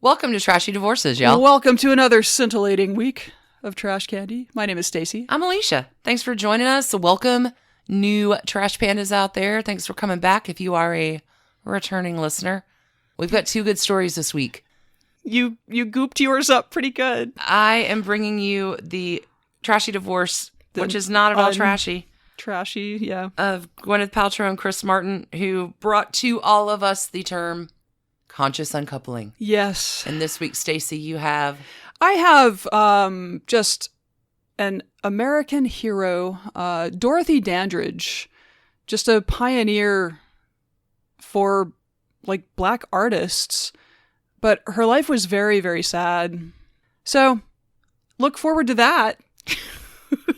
Welcome to Trashy Divorces, y'all. Welcome to another scintillating week of Trash Candy. My name is Stacie. I'm Alicia. Thanks for joining us. Welcome, new Trash Pandas out there. Thanks for coming back if you are a returning listener. We've got two good stories this week. You gooped yours up pretty good. I am bringing you the Trashy Divorce, which is not at all trashy. Trashy, yeah. Of Gwyneth Paltrow and Chris Martin, who brought to all of us the term conscious uncoupling. Yes. And this week, Stacie, you have... I have just an American hero, Dorothy Dandridge, just a pioneer for like Black artists, but her life was very, very sad. So look forward to that.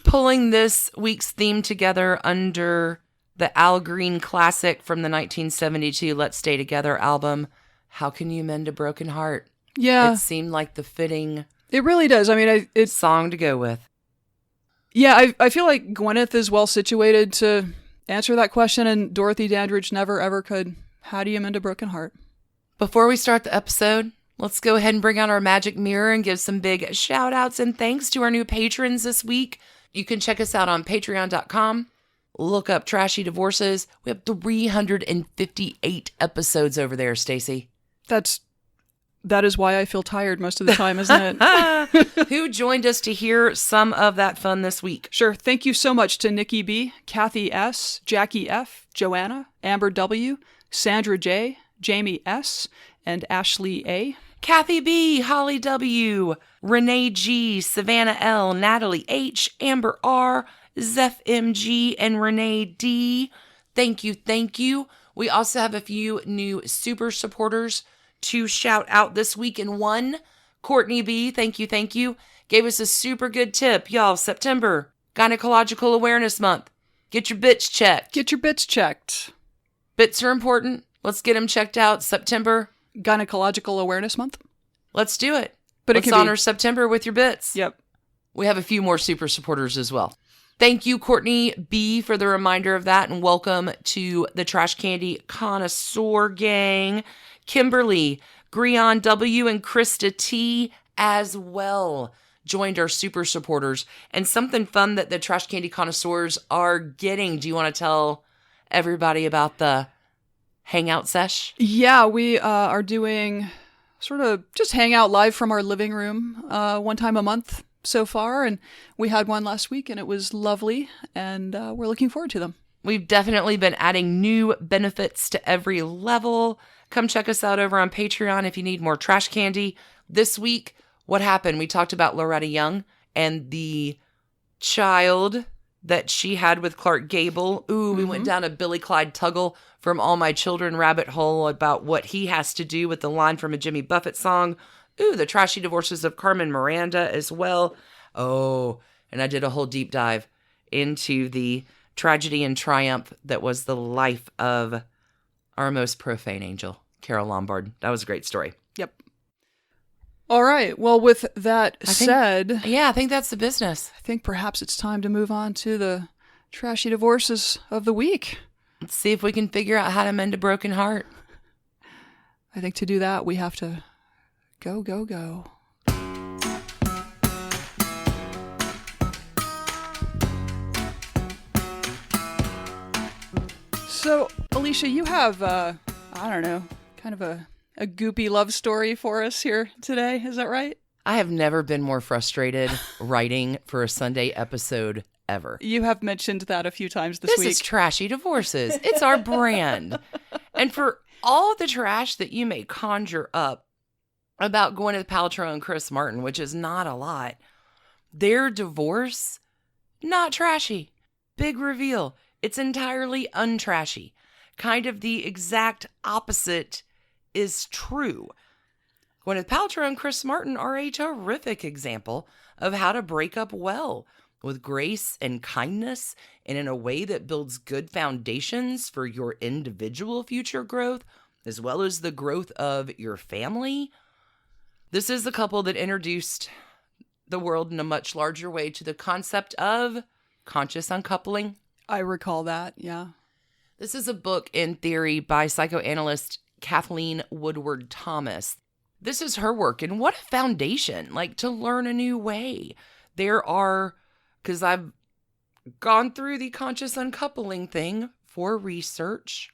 Pulling this week's theme together under the Al Green classic from the 1972 Let's Stay Together album, How Can You Mend a Broken Heart? Yeah. It seemed like the fitting... It really does. I mean, it's song to go with. Yeah, I feel like Gwyneth is well situated to answer that question, and Dorothy Dandridge never ever could. How do you mend a broken heart? Before we start the episode, let's go ahead and bring out our magic mirror and give some big shout outs and thanks to our new patrons this week. You can check us out on patreon.com. Look up Trashy Divorces. We have 358 episodes over there, Stacie. That is why I feel tired most of the time, isn't it? Who joined us to hear some of that fun this week? Sure. Thank you so much to Nikki B, Kathy S, Jackie F, Joanna, Amber W, Sandra J, Jamie S, and Ashley A. Kathy B, Holly W, Renee G, Savannah L, Natalie H, Amber R, Zeph MG, and Renee D. Thank you, thank you. We also have a few new super supporters to shout out this week. And one, Courtney B, thank you, gave us a super good tip. Y'all, September, Gynecological Awareness Month. Get your bits checked. Get your bits checked. Bits are important. Let's get them checked out. September. Gynecological Awareness Month. Let's do it. But let's honor September with your bits. Yep. We have a few more super supporters as well. Thank you, Courtney B, for the reminder of that. And welcome to the Trash Candy Connoisseur Gang. Kimberly, Grion W, and Krista T as well joined our super supporters. And something fun that the Trash Candy Connoisseurs are getting. Do you want to tell everybody about the hangout sesh? Yeah, we are doing sort of just hangout live from our living room one time a month so far. And we had one last week and it was lovely. And we're looking forward to them. We've definitely been adding new benefits to every level. Come check us out over on Patreon if you need more trash candy. This week, what happened? We talked about Loretta Young and the child that she had with Clark Gable. Ooh, we went down a Billy Clyde Tuggle from All My Children rabbit hole about what he has to do with the line from a Jimmy Buffett song. Ooh, the trashy divorces of Carmen Miranda as well. Oh, and I did a whole deep dive into the tragedy and triumph that was the life of our most profane angel, Carol Lombard. That was a great story. Yep. All right. Well, with that said... Yeah, I think that's the business. I think perhaps it's time to move on to the trashy divorces of the week. Let's see if we can figure out how to mend a broken heart. I think to do that, we have to go. So, Alicia, you have, I don't know, kind of a goopy love story for us here today. Is that right? I have never been more frustrated writing for a Sunday episode ever. You have mentioned that a few times this week. This is Trashy Divorces. It's our brand. And for all the trash that you may conjure up about Gwyneth Paltrow and Chris Martin, which is not a lot, their divorce, not trashy. Big reveal. It's entirely untrashy. Kind of the exact opposite is true. Gwyneth Paltrow and Chris Martin are a terrific example of how to break up well, with grace and kindness, and in a way that builds good foundations for your individual future growth, as well as the growth of your family. This is the couple that introduced the world in a much larger way to the concept of conscious uncoupling. I recall that, yeah. This is a book in theory by psychoanalyst Katherine Woodward Thomas. this is her work. And what a foundation, like, to learn a new way. There are, because I've gone through the conscious uncoupling thing for research.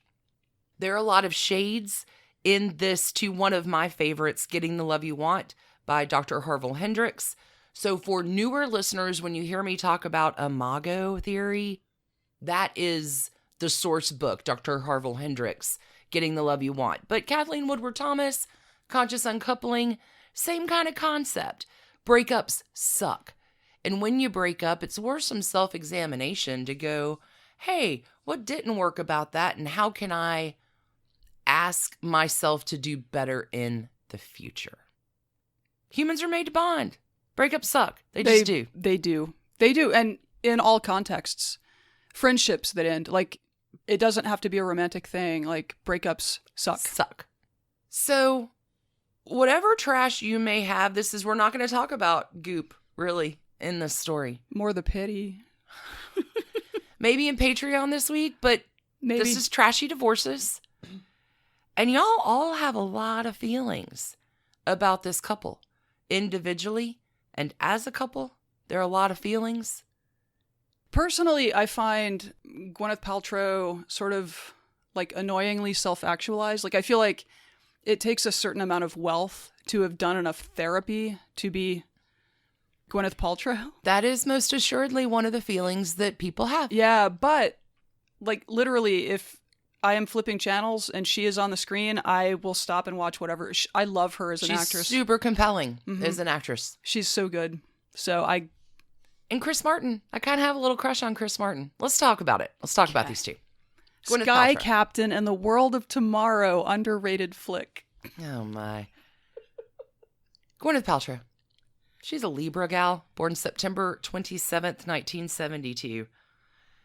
There are a lot of shades in this to one of my favorites, Getting the Love You Want by Dr. Harville Hendrix. So for newer listeners, when you hear me talk about imago theory, that is the source book, Dr. Harville Hendrix, Getting the Love You Want. But Katherine Woodward Thomas, Conscious Uncoupling, same kind of concept. Breakups suck. And when you break up, it's worth some self-examination to go, hey, what didn't work about that? And how can I ask myself to do better in the future? Humans are made to bond. Breakups suck. They just do. They do. They do. And in all contexts, friendships that end, like, it doesn't have to be a romantic thing. Like, breakups suck. So whatever trash you may have, we're not going to talk about goop, really, in this story. More the pity. Maybe in Patreon this week, but Maybe. This is Trashy Divorces. And y'all all have a lot of feelings about this couple. Individually and as a couple, there are a lot of feelings. Personally, I find Gwyneth Paltrow sort of, like, annoyingly self-actualized. Like, I feel like it takes a certain amount of wealth to have done enough therapy to be Gwyneth Paltrow. That is most assuredly one of the feelings that people have. Yeah, but, like, literally, if I am flipping channels and she is on the screen, I will stop and watch whatever. I love her as an actress. She's super compelling as an actress. She's so good. And Chris Martin. I kind of have a little crush on Chris Martin. Let's talk about it. Let's talk about these two. Gwyneth Sky Paltrow. Captain and the World of Tomorrow, underrated flick. Oh, my. Gwyneth Paltrow. She's a Libra gal, born September 27th, 1972.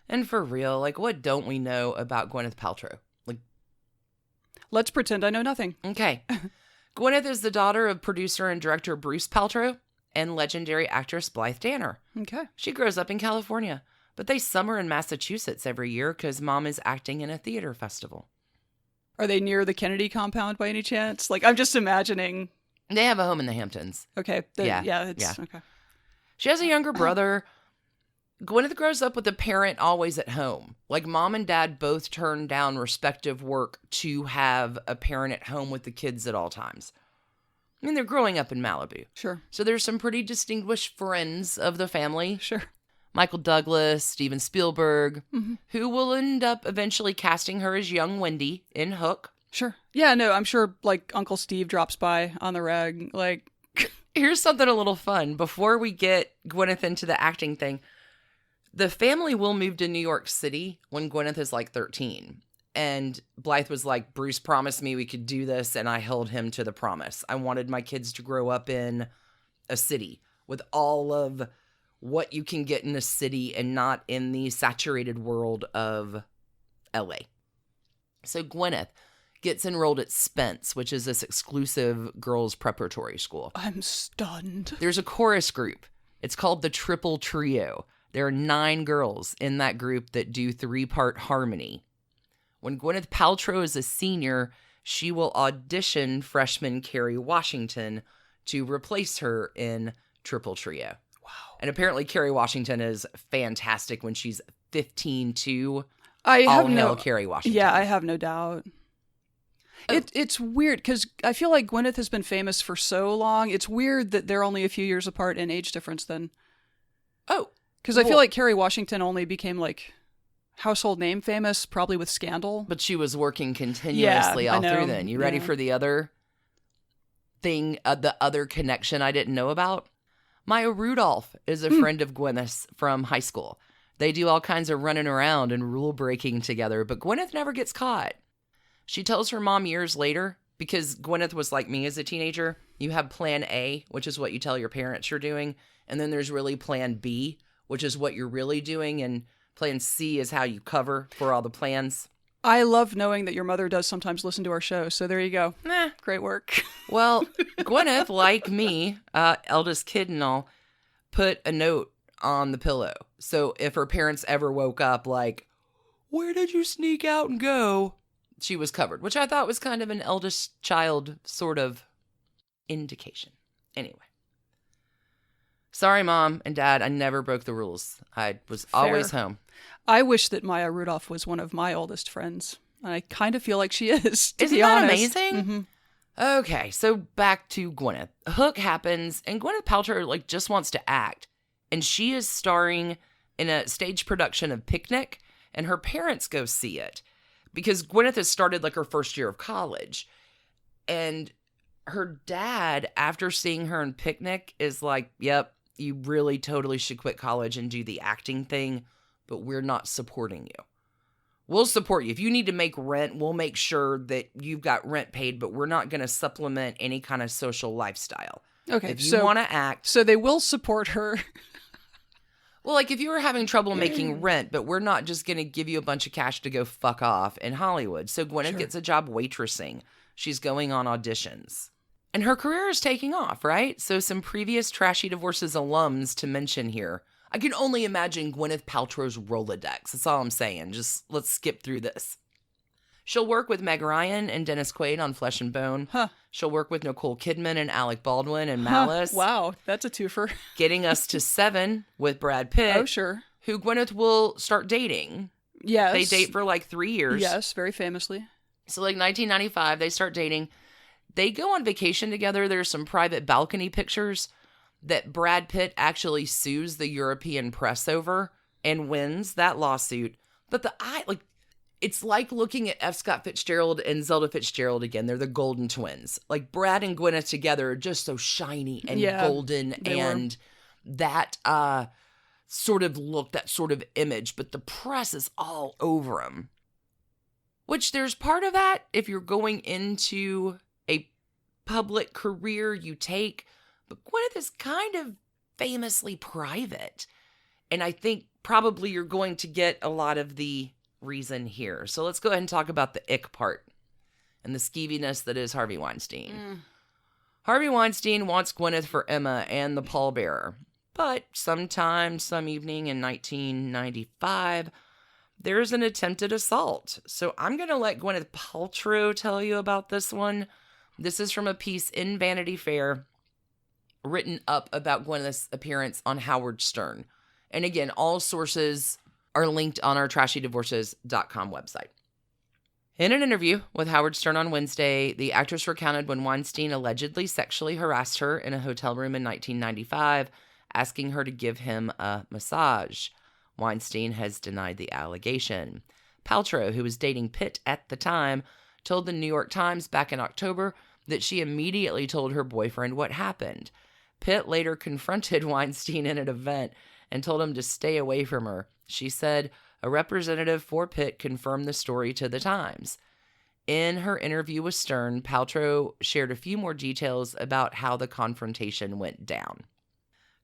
And for real, like, what don't we know about Gwyneth Paltrow? Like, let's pretend I know nothing. Okay. Gwyneth is the daughter of producer and director Bruce Paltrow and legendary actress Blythe Danner. Okay. She grows up in California, but they summer in Massachusetts every year because mom is acting in a theater festival. Are they near the Kennedy compound by any chance? Like, I'm just imagining. They have a home in the Hamptons. Okay. Yeah. Okay. She has a younger brother. Gwyneth grows up with a parent always at home. Like, mom and dad both turn down respective work to have a parent at home with the kids at all times. I mean, they're growing up in Malibu. Sure. So there's some pretty distinguished friends of the family. Sure. Michael Douglas, Steven Spielberg, who will end up eventually casting her as young Wendy in Hook. Sure. Yeah, no, I'm sure, like, Uncle Steve drops by on the reg. Like, here's something a little fun. Before we get Gwyneth into the acting thing, the family will move to New York City when Gwyneth is like 13. And Blythe was like, Bruce promised me we could do this, and I held him to the promise. I wanted my kids to grow up in a city with all of what you can get in a city and not in the saturated world of LA. So Gwyneth gets enrolled at Spence, which is this exclusive girls' preparatory school. I'm stunned. There's a chorus group. It's called the Triple Trio. There are 9 girls in that group that do 3-part harmony. When Gwyneth Paltrow is a senior, she will audition freshman Kerry Washington to replace her in Triple Trio. Wow. And apparently Kerry Washington is fantastic when she's 15 too. Kerry Washington. Yeah, I have no doubt. It's weird because I feel like Gwyneth has been famous for so long. It's weird that they're only a few years apart in age difference then. Oh. Because I feel like Kerry Washington only became, like, household name famous, probably with Scandal. But she was working continuously all through then. You ready for the other thing, the other connection I didn't know about? Maya Rudolph is a friend of Gwyneth's from high school. They do all kinds of running around and rule breaking together, but Gwyneth never gets caught. She tells her mom years later, because Gwyneth was like me as a teenager, you have plan A, which is what you tell your parents you're doing, and then there's really plan B, which is what you're really doing, and plan C is how you cover for all the plans. I love knowing that your mother does sometimes listen to our show, so there you go. Nah. Great work. Well, Gwyneth, like me, eldest kid and all, put a note on the pillow. So if her parents ever woke up like, where did you sneak out and go? She was covered, which I thought was kind of an eldest child sort of indication. Anyway. Sorry, Mom and Dad, I never broke the rules. I was always home. I wish that Maya Rudolph was one of my oldest friends. I kind of feel like she is, to Isn't be that honest. amazing? Mm-hmm. Okay, so back to Gwyneth. Hook happens, and Gwyneth Paltrow just wants to act. And she is starring in a stage production of Picnic, and her parents go see it. Because Gwyneth has started her first year of college. And her dad, after seeing her in Picnic, is like, yep, you really totally should quit college and do the acting thing, but we're not supporting you. We'll support you. If you need to make rent, we'll make sure that you've got rent paid, but we're not going to supplement any kind of social lifestyle. Okay, if you want to act. So they will support her. Well, if you were having trouble making rent, but we're not just going to give you a bunch of cash to go fuck off in Hollywood. So Gwyneth gets a job waitressing. She's going on auditions. And her career is taking off, right? So some previous Trashy Divorces alums to mention here. I can only imagine Gwyneth Paltrow's Rolodex. That's all I'm saying. Just let's skip through this. She'll work with Meg Ryan and Dennis Quaid on Flesh and Bone. Huh. She'll work with Nicole Kidman and Alec Baldwin in Malice. Wow, that's a twofer. Getting us to Seven with Brad Pitt. Oh, sure. Who Gwyneth will start dating. Yes. They date for 3 years. Yes, very famously. So 1995, they start dating. They go on vacation together. There's some private balcony pictures that Brad Pitt actually sues the European press over and wins that lawsuit. But it's like looking at F. Scott Fitzgerald and Zelda Fitzgerald again. They're the golden twins. Brad and Gwyneth together are just so shiny and golden, and that sort of look, that sort of image. But the press is all over them. Which there's part of that if you're going into a public career you take. But Gwyneth is kind of famously private. And I think probably you're going to get a lot of the reason here. So let's go ahead and talk about the ick part and the skeeviness that is Harvey Weinstein. Harvey Weinstein wants Gwyneth for Emma and the pallbearer. But sometime, some evening in 1995, there's an attempted assault. So I'm going to let Gwyneth Paltrow tell you about this one. This is from a piece in Vanity Fair written up about Gwyneth's appearance on Howard Stern. And again, all sources are linked on our trashydivorces.com website. In an interview with Howard Stern on Wednesday, the actress recounted when Weinstein allegedly sexually harassed her in a hotel room in 1995, asking her to give him a massage. Weinstein has denied the allegation. Paltrow, who was dating Pitt at the time, told the New York Times back in October that she immediately told her boyfriend what happened. Pitt later confronted Weinstein in an event and told him to stay away from her. She said a representative for Pitt confirmed the story to the Times. In her interview with Stern, Paltrow shared a few more details about how the confrontation went down.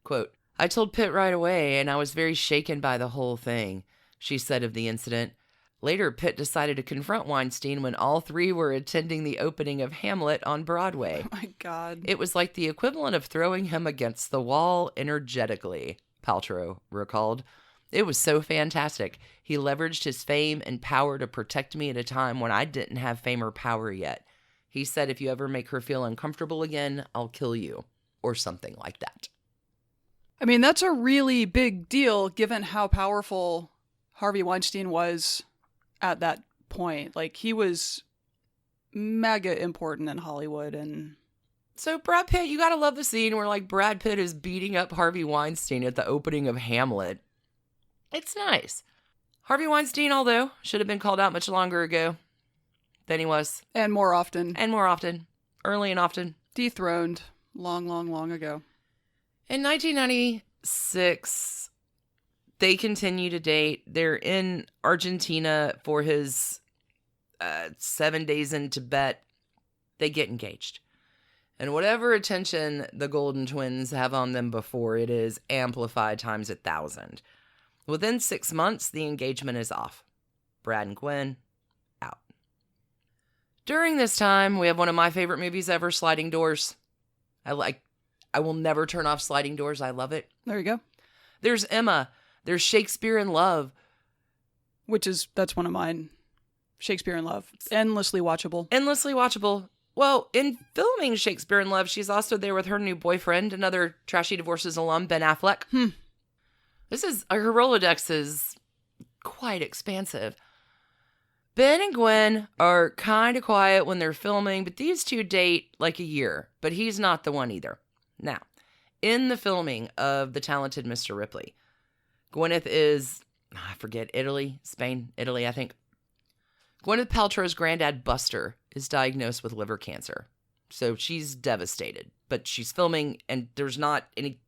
Quote, "I told Pitt right away, and I was very shaken by the whole thing," she said of the incident. Later, Pitt decided to confront Weinstein when all three were attending the opening of Hamlet on Broadway. Oh my God. It was like the equivalent of throwing him against the wall energetically, Paltrow recalled. It was so fantastic. He leveraged his fame and power to protect me at a time when I didn't have fame or power yet. He said, if you ever make her feel uncomfortable again, I'll kill you, or something like that. I mean, that's a really big deal given how powerful Harvey Weinstein was at that point. He was mega important in Hollywood. And so Brad Pitt, you gotta love the scene where Brad Pitt is beating up Harvey Weinstein at the opening of Hamlet. It's nice. Harvey Weinstein, although, should have been called out much longer ago than he was. And more often. Early and often. Dethroned long ago. In 1996, they continue to date. They're in Argentina for his 7 days in Tibet. They get engaged. And whatever attention the Golden Twins have on them before, it is amplified times 1,000. Within 6 months, the engagement is off. Brad and Gwen, out. During this time, we have one of my favorite movies ever, Sliding Doors. I will never turn off Sliding Doors. I love it. There you go. There's Emma. There's Shakespeare in Love. That's one of mine. Shakespeare in Love. Endlessly watchable. Well, in filming Shakespeare in Love, she's also there with her new boyfriend, another Trashy Divorces alum, Ben Affleck. Her Rolodex is quite expansive. Ben and Gwen are kind of quiet when they're filming, but these two date like a year, but he's not the one either. Now, in the filming of The Talented Mr. Ripley, Gwyneth is, I forget, Spain, Italy, I think. Gwyneth Paltrow's granddad, Buster, is diagnosed with liver cancer. So she's devastated, but she's filming and there's not any,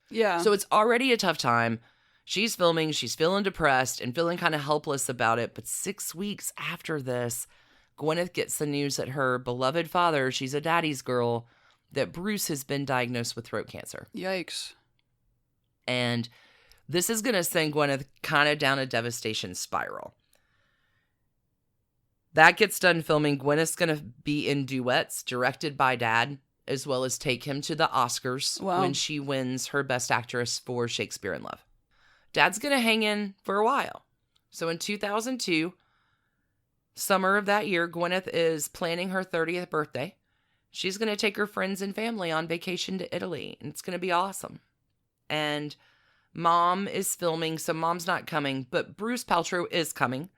Yeah. So it's already a tough time. She's filming, she's feeling depressed and feeling kind of helpless about it. But 6 weeks after this, Gwyneth gets the news that her beloved father, she's a daddy's girl, that Bruce has been diagnosed with throat cancer. Yikes. And this is going to send Gwyneth kind of down a devastation spiral. That gets done filming. Gwyneth's going to be in duets directed by Dad, as well as take him to the Oscars when she wins her Best Actress for Shakespeare in Love. Dad's going to hang in for a while. So in 2002, summer of that year, Gwyneth is planning her 30th birthday. She's going to take her friends and family on vacation to Italy, and it's going to be awesome. And Mom is filming, so Mom's not coming, but Bruce Paltrow is coming.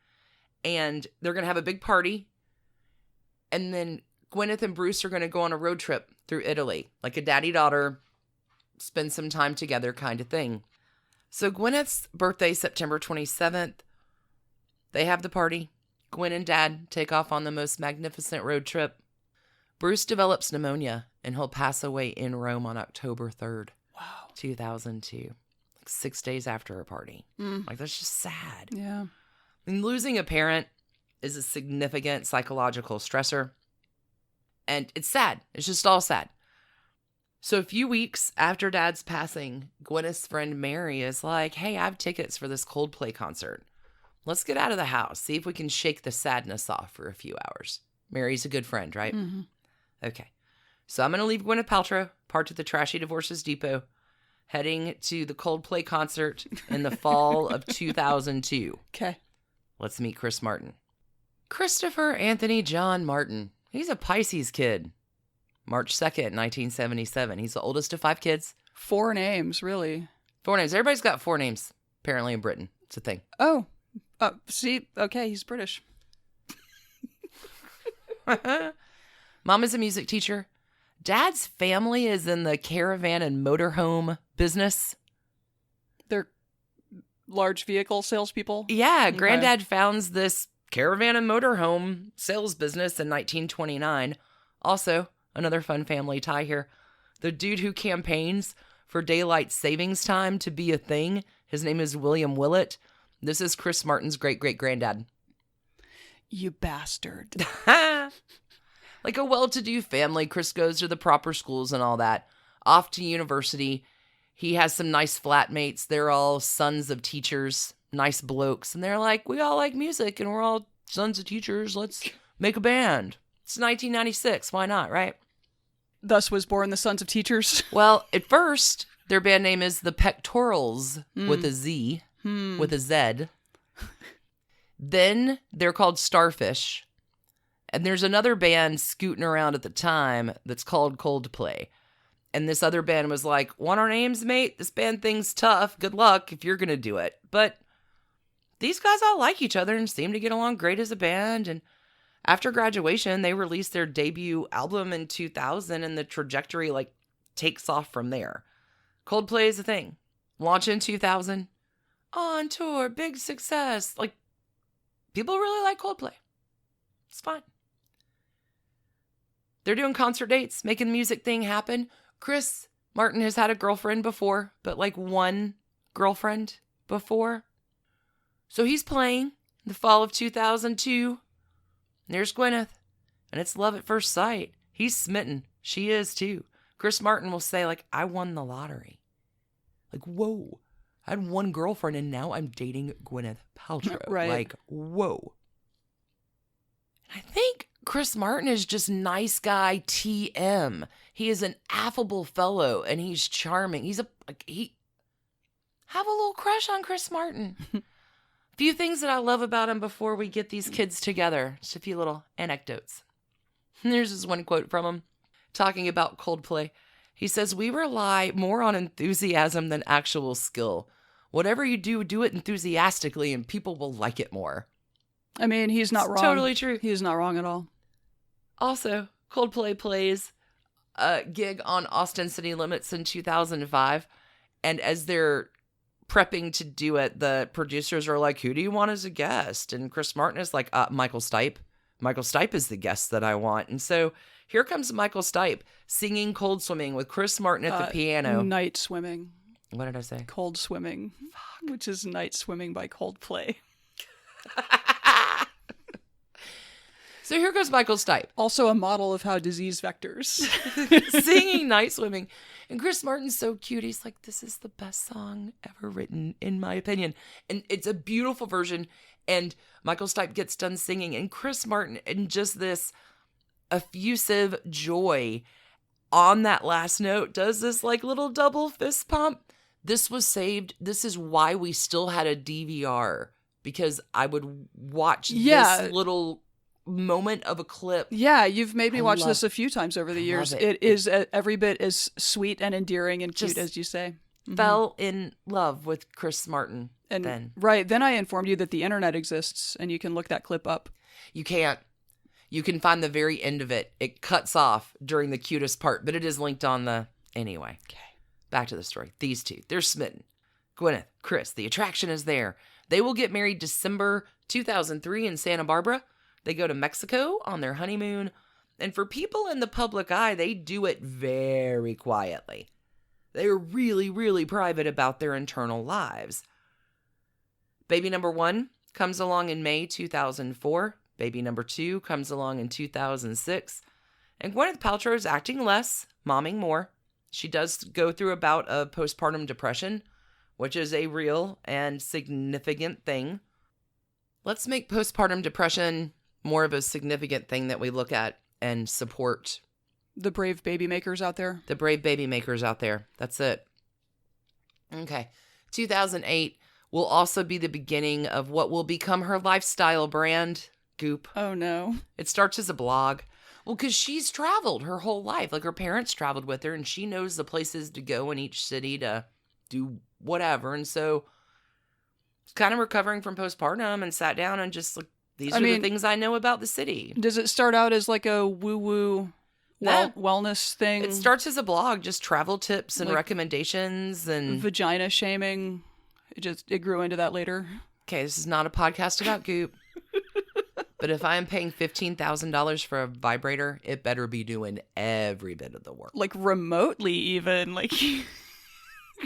And they're going to have a big party. And then Gwyneth and Bruce are going to go on a road trip through Italy, like a daddy-daughter, spend some time together kind of thing. So Gwyneth's birthday, September 27th, they have the party. Gwen and Dad take off on the most magnificent road trip. Bruce develops pneumonia, and he'll pass away in Rome on October 3rd, 2002. 6 days after her party. That's just sad. Yeah. I mean, losing a parent is a significant psychological stressor. And it's sad. It's just all sad. So a few weeks after Dad's passing, Gwyneth's friend Mary is like, hey, I have tickets for this Coldplay concert. Let's get out of the house. See if we can shake the sadness off for a few hours. Mary's a good friend, right? Mm-hmm. Okay. So I'm going to leave Gwyneth Paltrow, part of the Trashy Divorces Depot, heading to the Coldplay concert in the fall of 2002. Okay. Let's meet Chris Martin. Christopher Anthony John Martin. He's a Pisces kid. March 2nd, 1977. He's the oldest of 5 kids. 4 names, really. 4 names. Everybody's got 4 names, apparently, in Britain. It's a thing. Oh. See, okay, he's British. Mom is a music teacher. Dad's family is in the caravan and motorhome business. They're large vehicle salespeople? Yeah, Okay. Granddad founds this caravan and motorhome sales business in 1929. Also, another fun family tie here. The dude who campaigns for daylight savings time to be a thing, his name is William Willett. This is Chris Martin's great-great-granddad. You bastard. Like a well-to-do family, Chris goes to the proper schools and all that. Off to university. He has some nice flatmates. They're all sons of teachers, nice blokes. And they're like, we all like music and we're all sons of teachers. Let's make a band. It's 1996. Why not, right? Thus was born the Sons of Teachers. Well, at first, their band name is the Pectorals with a Z, with a Z. Then they're called Starfish. And there's another band scooting around at the time that's called Coldplay. And this other band was like, want our names, mate? This band thing's tough. Good luck if you're going to do it. But these guys all like each other and seem to get along great as a band. And after graduation, they released their debut album in 2000, and the trajectory takes off from there. Coldplay is a thing. Launch in 2000. On tour, big success. People really like Coldplay. It's fine. They're doing concert dates, making the music thing happen. Chris Martin has had a girlfriend before, but one girlfriend before. So he's playing in the fall of 2002. There's Gwyneth. And it's love at first sight. He's smitten. She is too. Chris Martin will say, I won the lottery. Whoa. I had one girlfriend and now I'm dating Gwyneth Paltrow. Right. Whoa. I think Chris Martin is just nice guy TM. He is an affable fellow and he's charming. Have a little crush on Chris Martin. A few things that I love about him before we get these kids together. Just a few little anecdotes. There's this one quote from him talking about Coldplay. He says, "We rely more on enthusiasm than actual skill. Whatever you do, do it enthusiastically and people will like it more." I mean, he's not wrong. Totally true. He's not wrong at all. Also, Coldplay plays a gig on Austin City Limits in 2005. And as they're prepping to do it, the producers are like, "Who do you want as a guest?" And Chris Martin is like, "Michael Stipe. Michael Stipe is the guest that I want." And so here comes Michael Stipe singing Cold Swimming with Chris Martin at the piano. Night Swimming. What did I say? Cold Swimming. Fuck. Which is Night Swimming by Coldplay. So here goes Michael Stipe. Also a model of how disease vectors. Singing Night Swimming. And Chris Martin's so cute. He's like, "This is the best song ever written, in my opinion." And it's a beautiful version. And Michael Stipe gets done singing. And Chris Martin, in just this effusive joy on that last note, does this like little double fist pump. This was saved. This is why we still had a DVR. Because I would watch this little moment of a clip. Yeah, you've made me watch this a few times over the years. It is every bit as sweet and endearing and cute as you say. Fell in love with Chris Martin. And then. Right, then I informed you that the internet exists and you can look that clip up. You can't. You can find the very end of it. It cuts off during the cutest part, but it is linked on the... Anyway. Okay. Back to the story. These two, they're smitten. Gwyneth, Chris, the attraction is there. They will get married December 2003 in Santa Barbara. They go to Mexico on their honeymoon. And for people in the public eye, they do it very quietly. They're really, really private about their internal lives. Baby number 1 comes along in May 2004. Baby number 2 comes along in 2006. And Gwyneth Paltrow is acting less, momming more. She does go through a bout of postpartum depression, which is a real and significant thing. Let's make postpartum depression more of a significant thing that we look at and support. The brave baby makers out there. The brave baby makers out there. That's it. Okay. 2008 will also be the beginning of what will become her lifestyle brand, Goop. Oh, no. It starts as a blog. Well, because she's traveled her whole life. Like, her parents traveled with her, and she knows the places to go in each city to do whatever. And so, kind of recovering from postpartum and sat down and just, like, these are the things I know about the city. Does it start out as, like, a woo-woo wellness thing? It starts as a blog, just travel tips and like recommendations and... Vagina shaming. It grew into that later. Okay, this is not a podcast about Goop. But if I am paying $15,000 for a vibrator, it better be doing every bit of the work. Like remotely even. Like you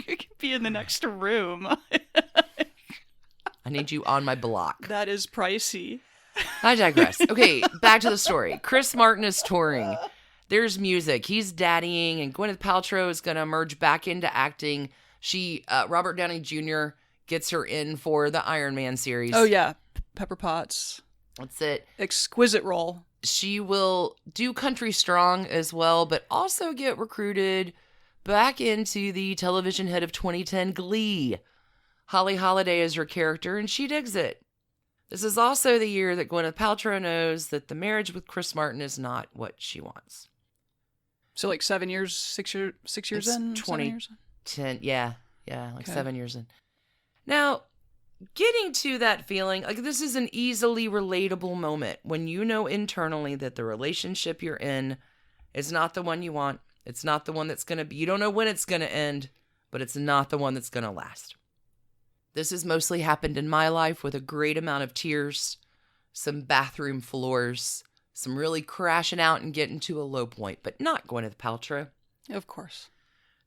could be in the next room. I need you on my block. That is pricey. I digress. Okay, back to the story. Chris Martin is touring. There's music. He's daddying, and Gwyneth Paltrow is going to merge back into acting. Robert Downey Jr. gets her in for the Iron Man series. Oh, yeah. Pepper Potts. That's it. Exquisite role. She will do Country Strong as well, but also get recruited back into the television hit of 2010, Glee. Holly Holiday is her character, and she digs it. This is also the year that Gwyneth Paltrow knows that the marriage with Chris Martin is not what she wants. So like 7 years, 6 years it's in? 2010, yeah, like 7 years in. Now, getting to that feeling, like this is an easily relatable moment when you know internally that the relationship you're in is not the one you want. It's not the one that's going to be, you don't know when it's going to end, but it's not the one that's going to last. This has mostly happened in my life with a great amount of tears, some bathroom floors, some really crashing out and getting to a low point, but not Gwyneth Paltrow. Of course.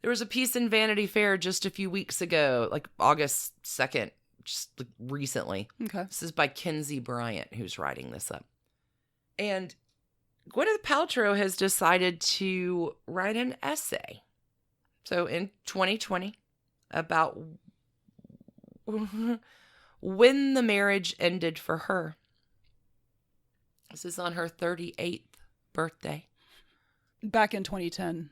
There was a piece in Vanity Fair just a few weeks ago, like August 2nd, just like recently. Okay. This is by Kinsey Bryant, who's writing this up. And Gwyneth Paltrow has decided to write an essay. So in 2020, about when the marriage ended for her. This is on her 38th birthday. Back in 2010.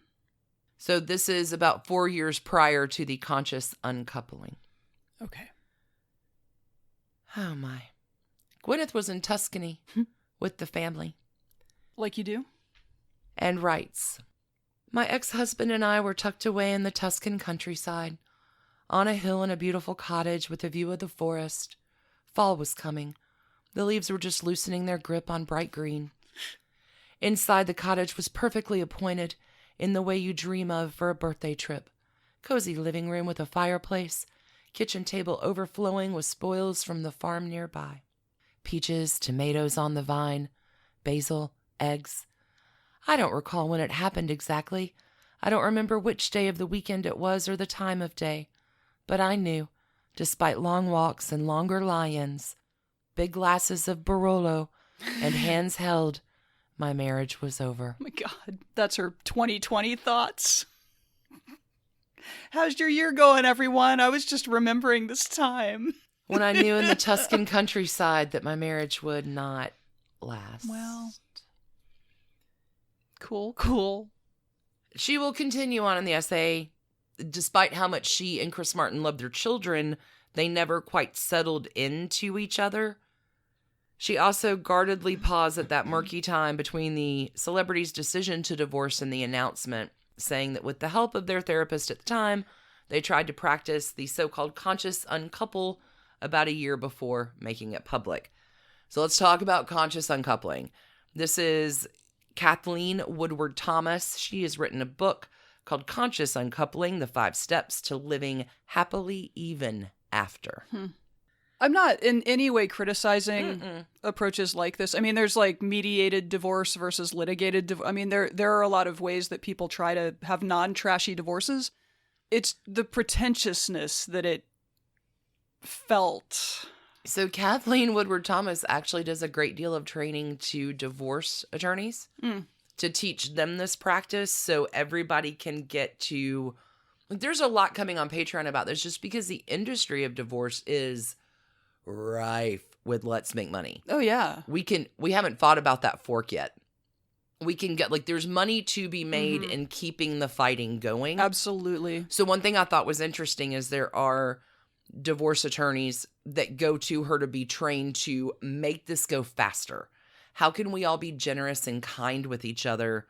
So this is about 4 years prior to the conscious uncoupling. Okay. Oh my. Gwyneth was in Tuscany with the family. Like you do? and writes, "My ex-husband and I were tucked away in the Tuscan countryside, on a hill in a beautiful cottage with a view of the forest. Fall was coming. The leaves were just loosening their grip on bright green. Inside, the cottage was perfectly appointed in the way you dream of for a birthday trip. Cozy living room with a fireplace, kitchen table overflowing with spoils from the farm nearby. Peaches, tomatoes on the vine, basil, eggs. I don't recall when it happened exactly. I don't remember which day of the weekend it was or the time of day. But I knew, despite long walks and longer lie-ins, big glasses of Barolo, and hands held, my marriage was over." Oh my God, that's her 2020 thoughts. How's your year going, everyone? I was just remembering this time. When I knew in the Tuscan countryside that my marriage would not last. Well, cool. She will continue on in the essay. Despite how much she and Chris Martin loved their children, they never quite settled into each other. She also guardedly paused at that murky time between the celebrity's decision to divorce and the announcement, saying that with the help of their therapist at the time, they tried to practice the so-called conscious uncouple about a year before making it public. So let's talk about conscious uncoupling. This is Katherine Woodward Thomas. She has written a book called Conscious Uncoupling, The 5 Steps to Living Happily Even After. I'm not in any way criticizing approaches like this. I mean, there's like mediated divorce versus litigated divorce. I mean, there are a lot of ways that people try to have non-trashy divorces. It's the pretentiousness that it felt. So Kathleen Woodward Thomas actually does a great deal of training to divorce attorneys to teach them this practice so everybody can get to... There's a lot coming on Patreon about this just because the industry of divorce is rife with let's make money. Oh, yeah. We haven't thought about that fork yet. We can get, like, there's money to be made in keeping the fighting going. Absolutely. So one thing I thought was interesting is there are divorce attorneys that go to her to be trained to make this go faster. How can we all be generous and kind with each other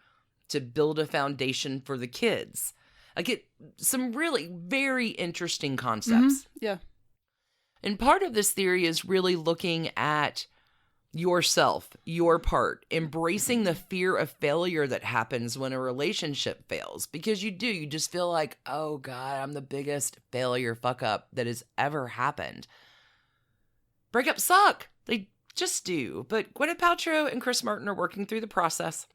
to build a foundation for the kids? I get some really very interesting concepts. Yeah. And part of this theory is really looking at yourself, your part, embracing the fear of failure that happens when a relationship fails. Because you just feel like, oh God, I'm the biggest failure fuck up that has ever happened. Breakups suck. They just do. But Gwyneth Paltrow and Chris Martin are working through the process.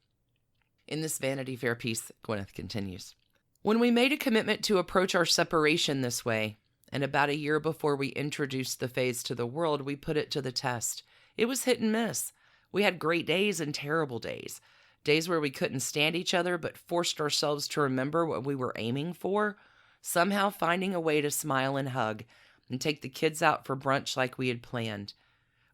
In this Vanity Fair piece, Gwyneth continues. When we made a commitment to approach our separation this way, and about a year before we introduced the phase to the world, we put it to the test. It was hit and miss. We had great days and terrible days. Days where we couldn't stand each other but forced ourselves to remember what we were aiming for, somehow finding a way to smile and hug and take the kids out for brunch like we had planned.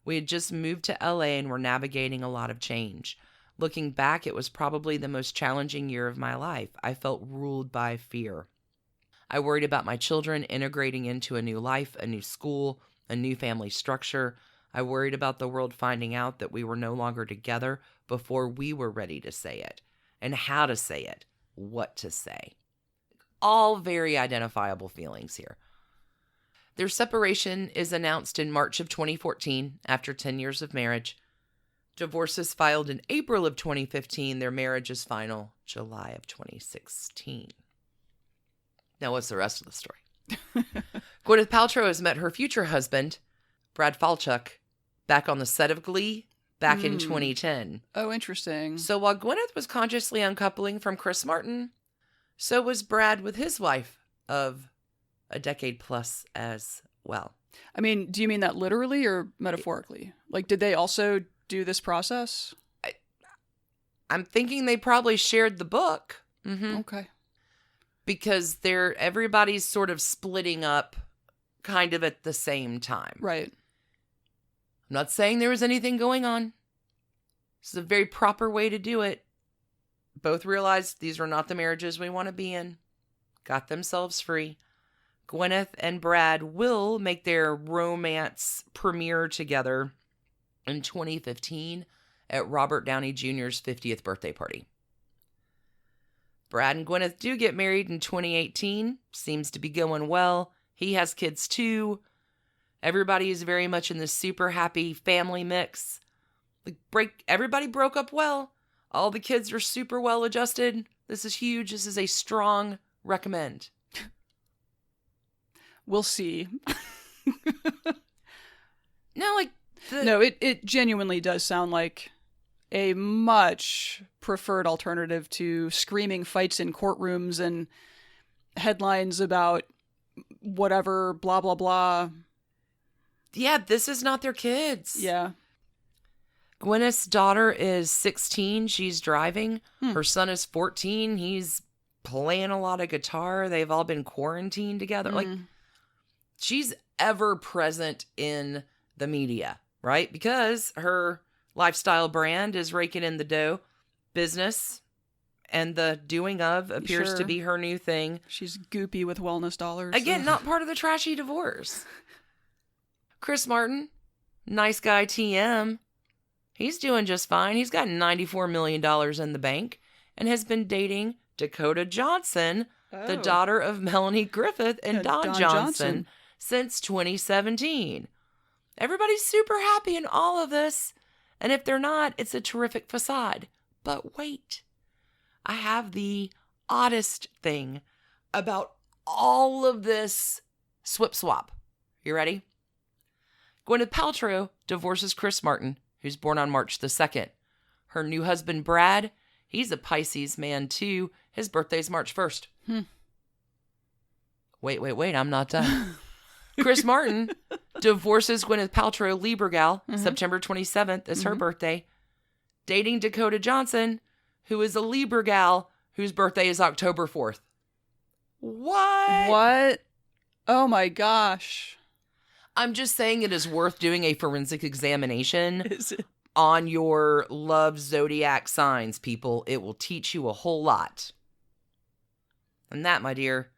We had just moved to LA and were navigating a lot of change. Looking back, it was probably the most challenging year of my life. I felt ruled by fear. I worried about my children integrating into a new life, a new school, a new family structure. I worried about the world finding out that we were no longer together before we were ready to say it, and how to say it, what to say. All very identifiable feelings here. Their separation is announced in March of 2014 after 10 years of marriage. Divorce is filed in April of 2015. Their marriage is final July of 2016. Now, what's the rest of the story? Gwyneth Paltrow has met her future husband, Brad Falchuk, back on the set of Glee back in 2010. Oh, interesting. So while Gwyneth was consciously uncoupling from Chris Martin, so was Brad with his wife of a decade plus as well. I mean, do you mean that literally or metaphorically? Like, did they also do this process? I'm thinking they probably shared the book. Okay. Because everybody's sort of splitting up kind of at the same time. Right. I'm not saying there was anything going on. This is a very proper way to do it. Both realized these are not the marriages we want to be in. Got themselves free. Gwyneth and Brad will make their romance premiere together in 2015 at Robert Downey Jr.'s 50th birthday party. Brad and Gwyneth do get married in 2018. Seems to be going well. He has kids too. Everybody is very much in this super happy family mix. Everybody broke up well. All the kids are super well adjusted. This is huge. This is a strong recommend. We'll see. No, it genuinely does sound like a much preferred alternative to screaming fights in courtrooms and headlines about whatever, blah, blah, blah. Yeah, this is not their kids. Yeah. Gwyneth's daughter is 16. She's driving. Her son is 14. He's playing a lot of guitar. They've all been quarantined together. Like, she's ever present in the media, right? Because her lifestyle brand is raking in the dough. Business and the doing of appears to be her new thing. She's goopy with wellness dollars. Again, not part of the trashy divorce. Chris Martin, nice guy TM. He's doing just fine. He's got $94 million in the bank and has been dating Dakota Johnson, the daughter of Melanie Griffith and Don Johnson, since 2017. Everybody's super happy in all of this. And if they're not, it's a terrific facade. But wait, I have the oddest thing about all of this swap. You ready? Gwyneth Paltrow divorces Chris Martin, who's born on March the 2nd. Her new husband, Brad, he's a Pisces man too. His birthday's March 1st. Wait, I'm not done. Chris Martin divorces Gwyneth Paltrow, Libra gal, September 27th is her birthday. Dating Dakota Johnson, who is a Libra gal, whose birthday is October 4th. What? Oh my gosh. I'm just saying it is worth doing a forensic examination Is it? on your love zodiac signs, people. It will teach you a whole lot. And that, my dear,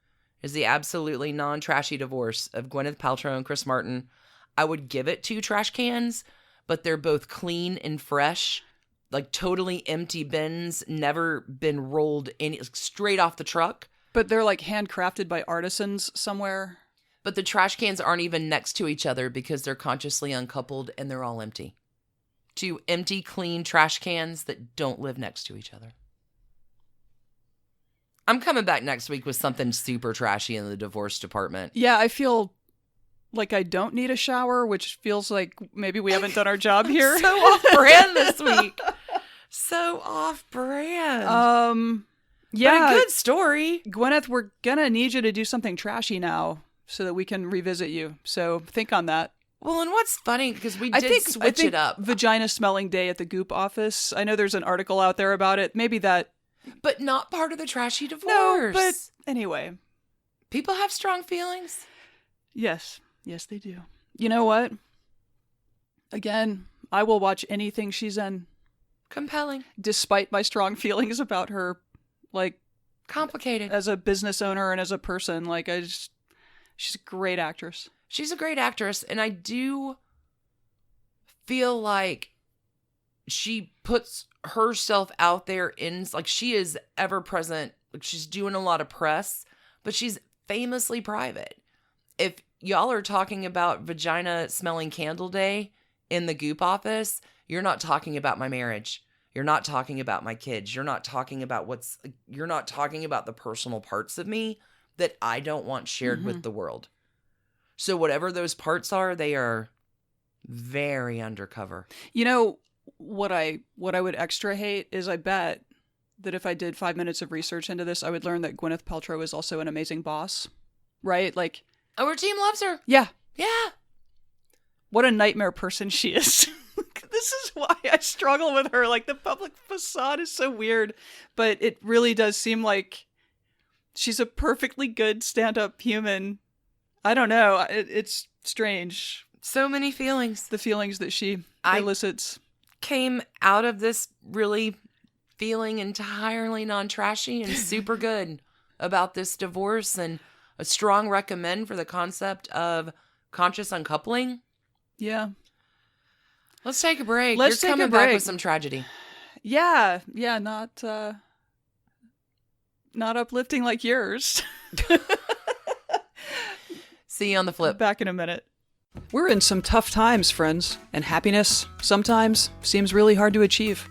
is the absolutely non-trashy divorce of Gwyneth Paltrow and Chris Martin. I would give it 2 trash cans, but they're both clean and fresh, like totally empty bins, never been rolled in straight off the truck. But they're like handcrafted by artisans somewhere. But the trash cans aren't even next to each other because they're consciously uncoupled and they're all empty. 2 empty, clean trash cans that don't live next to each other. I'm coming back next week with something super trashy in the divorce department. Yeah, I feel like I don't need a shower, which feels like maybe we haven't done our job here. So off-brand this week. So off-brand. Yeah. But a good story. Gwyneth, we're gonna need you to do something trashy now so that we can revisit you. So think on that. Well, and what's funny, because we I did think switch it up. Vagina smelling day at the Goop office. I know there's an article out there about it. Maybe that. But not part of the trashy divorce. No, but anyway. People have strong feelings. Yes. Yes, they do. You know what? Again, I will watch anything she's in. Compelling. Despite my strong feelings about her, like, complicated. As a business owner and as a person, like, she's a great actress. She's a great actress, and I do feel like she puts herself out there in, like, she is ever present. Like, she's doing a lot of press, but she's famously private. If y'all are talking about vagina smelling candle day in the Goop office, you're not talking about my marriage. You're not talking about my kids. You're not talking about you're not talking about the personal parts of me that I don't want shared with the world. So whatever those parts are, they are very undercover. You know, what I would extra hate is I bet that if I did 5 minutes of research into this, I would learn that Gwyneth Paltrow is also an amazing boss, right? Like, oh, her team loves her. Yeah. Yeah. What a nightmare person she is. This is why I struggle with her. Like, the public facade is so weird, but it really does seem like she's a perfectly good stand-up human. I don't know. It's strange. So many feelings. The feelings that she elicits. Came out of this really feeling entirely non-trashy and super good about this divorce, and a strong recommend for the concept of conscious uncoupling. Yeah. Let's take a break. Let's You're take coming a break. back with some tragedy. Yeah, not not uplifting like yours. See you on the flip. Back in a minute. We're in some tough times, friends, and happiness sometimes seems really hard to achieve.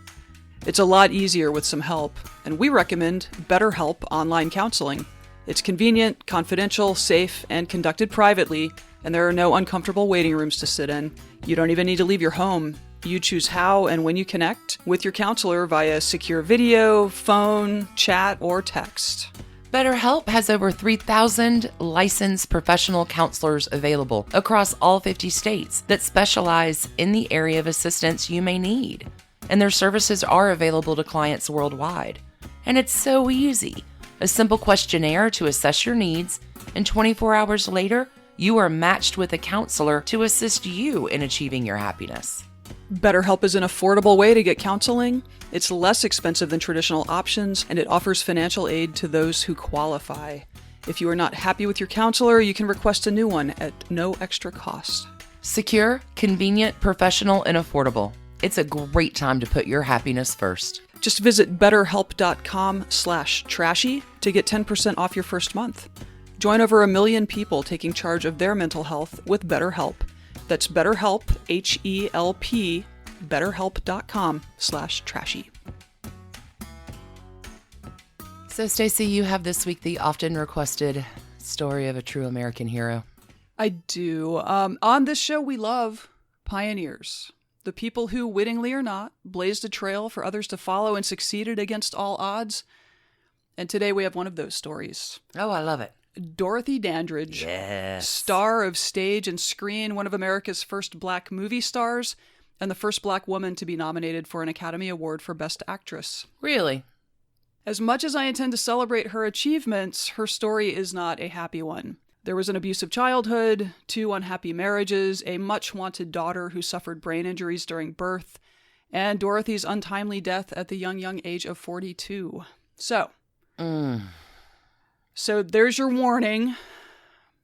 It's a lot easier with some help, and we recommend BetterHelp Online Counseling. It's convenient, confidential, safe, and conducted privately, and there are no uncomfortable waiting rooms to sit in. You don't even need to leave your home. You choose how and when you connect with your counselor via secure video, phone, chat, or text. BetterHelp has over 3,000 licensed professional counselors available across all 50 states that specialize in the area of assistance you may need. And their services are available to clients worldwide. And it's so easy. A simple questionnaire to assess your needs, and 24 hours later, you are matched with a counselor to assist you in achieving your happiness. BetterHelp is an affordable way to get counseling. It's less expensive than traditional options, and it offers financial aid to those who qualify. If you are not happy with your counselor, you can request a new one at no extra cost. Secure, convenient, professional, and affordable. It's a great time to put your happiness first. Just visit betterhelp.com/trashy to get 10% off your first month. Join over 1 million people taking charge of their mental health with BetterHelp. That's BetterHelp, H-E-L-P, betterhelp.com/trashy. So, Stacie, you have this week the often requested story of a true American hero. I do. On this show, we love pioneers. The people who, wittingly or not, blazed a trail for others to follow and succeeded against all odds. And today we have one of those stories. Oh, I love it. Dorothy Dandridge, yes, star of stage and screen, one of America's first black movie stars, and the first black woman to be nominated for an Academy Award for Best Actress. Really? As much as I intend to celebrate her achievements, her story is not a happy one. There was an abusive childhood, 2 unhappy marriages, a much-wanted daughter who suffered brain injuries during birth, and Dorothy's untimely death at the young age of 42. So there's your warning.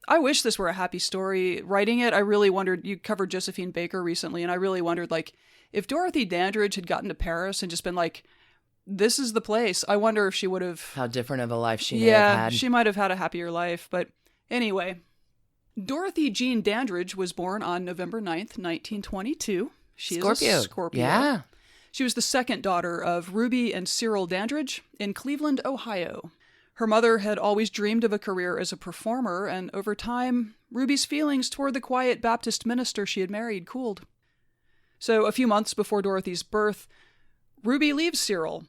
I wish this were a happy story. Writing it, I really wondered, you covered Josephine Baker recently, and I really wondered, like, if Dorothy Dandridge had gotten to Paris and just been like, this is the place, I wonder if she would have... How different of a life she may have had. Yeah, she might have had a happier life, but... Anyway, Dorothy Jean Dandridge was born on November 9th, 1922. She is a Scorpio. Yeah. She was the second daughter of Ruby and Cyril Dandridge in Cleveland, Ohio. Her mother had always dreamed of a career as a performer, and over time, Ruby's feelings toward the quiet Baptist minister she had married cooled. So a few months before Dorothy's birth, Ruby leaves Cyril.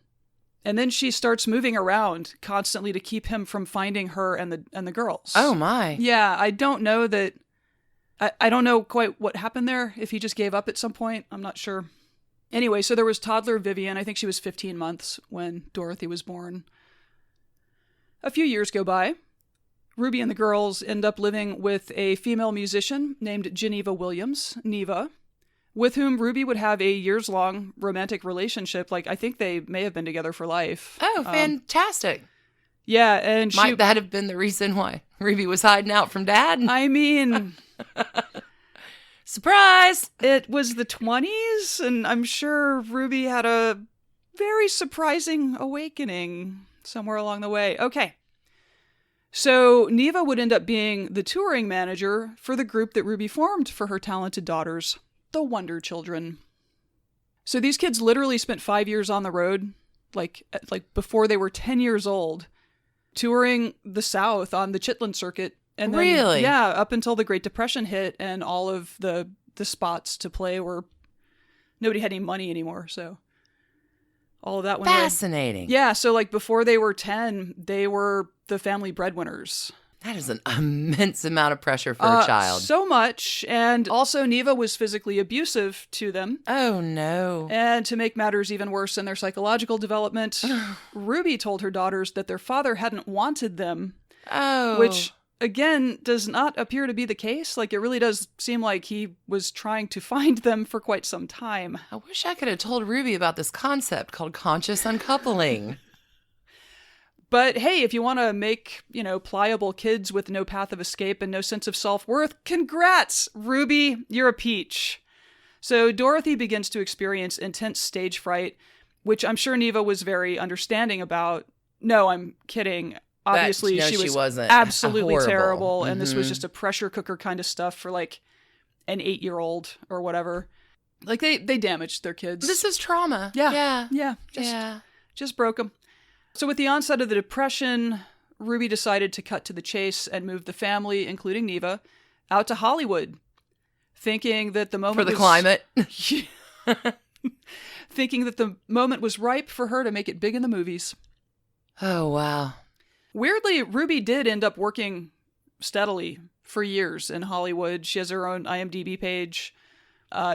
And then she starts moving around constantly to keep him from finding her and the girls. Oh, my. Yeah, I don't know that... I don't know quite what happened there, if he just gave up at some point. I'm not sure. Anyway, so there was toddler Vivian. I think she was 15 months when Dorothy was born. A few years go by. Ruby and the girls end up living with a female musician named Geneva Williams, Neva, with whom Ruby would have a years-long romantic relationship. Like, I think they may have been together for life. Oh, fantastic. Yeah, and Might that have been the reason why Ruby was hiding out from Dad? I mean... Surprise! It was the 20s, and I'm sure Ruby had a very surprising awakening somewhere along the way. Okay. So Neva would end up being the touring manager for the group that Ruby formed for her talented daughters, the Wonder Children. So these kids literally spent 5 years on the road, like before they were 10 years old, touring the South on the Chitlin circuit. And then, really? Yeah, up until the Great Depression hit, and all of the spots to play were... Nobody had any money anymore, so... All of that went away. Fascinating. Yeah, so like before they were 10, they were the family breadwinners. That is an immense amount of pressure for a child. So much. And also Neva was physically abusive to them. Oh, no. And to make matters even worse in their psychological development, Ruby told her daughters that their father hadn't wanted them. Oh. Which, again, does not appear to be the case. Like, it really does seem like he was trying to find them for quite some time. I wish I could have told Ruby about this concept called conscious uncoupling. But hey, if you want to make, pliable kids with no path of escape and no sense of self-worth, congrats, Ruby, you're a peach. So Dorothy begins to experience intense stage fright, which I'm sure Neva was very understanding about. No, I'm kidding. Obviously, she wasn't absolutely horrible. terrible, and this was just a pressure cooker kind of stuff for like an 8-year-old or whatever. Like they damaged their kids. This is trauma. Yeah. Just broke them. So with the onset of the Depression, Ruby decided to cut to the chase and move the family, including Neva, out to Hollywood, thinking that the moment for the climate. Thinking that the moment was ripe for her to make it big in the movies. Oh, wow. Weirdly, Ruby did end up working steadily for years in Hollywood. She has her own IMDb page.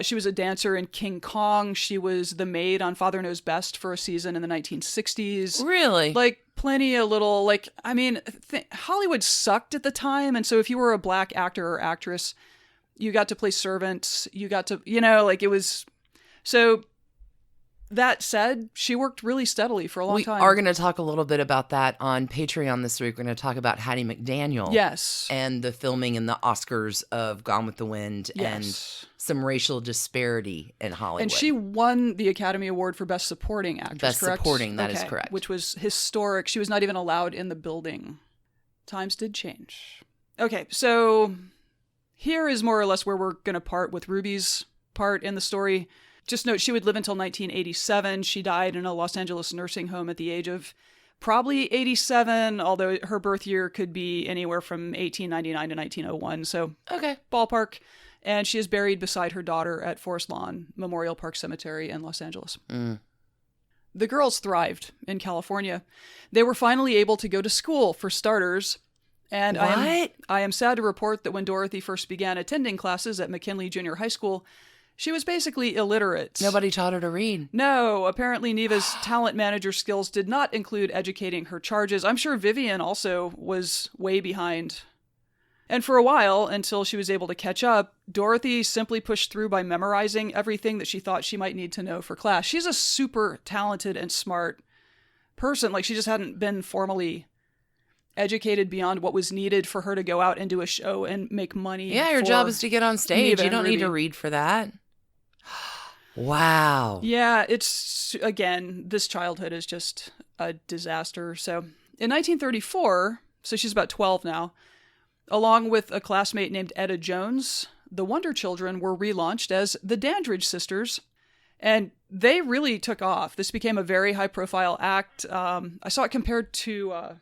She was a dancer in King Kong. She was the maid on Father Knows Best for a season in the 1960s. Really? Like, plenty of little, like, I mean, Hollywood sucked at the time. And so if you were a black actor or actress, you got to play servants. You got to, like it was... So... That said, she worked really steadily for a long time. We are going to talk a little bit about that on Patreon this week. We're going to talk about Hattie McDaniel. Yes. And the filming and the Oscars of Gone with the Wind and some racial disparity in Hollywood. And she won the Academy Award for Best Supporting Actress, Best correct? Supporting, that is correct. Which was historic. She was not even allowed in the building. Times did change. Okay, so here is more or less where we're going to part with Ruby's part in the story. Just note, she would live until 1987. She died in a Los Angeles nursing home at the age of probably 87, although her birth year could be anywhere from 1899 to 1901. So, okay, ballpark. And she is buried beside her daughter at Forest Lawn Memorial Park Cemetery in Los Angeles. The girls thrived in California. They were finally able to go to school, for starters. And I am sad to report that when Dorothy first began attending classes at McKinley Junior High School, she was basically illiterate. Nobody taught her to read. No, apparently Neva's talent manager skills did not include educating her charges. I'm sure Vivian also was way behind. And for a while, until she was able to catch up, Dorothy simply pushed through by memorizing everything that she thought she might need to know for class. She's a super talented and smart person. Like, she just hadn't been formally educated beyond what was needed for her to go out and do a show and make money. Yeah, your job is to get on stage. You don't need to read for that. Wow. Yeah, it's, again, this childhood is just a disaster. So in 1934, so she's about 12 now, along with a classmate named Etta Jones, the Wonder Children were relaunched as the Dandridge Sisters, and they really took off. This became a very high-profile act. I saw it compared to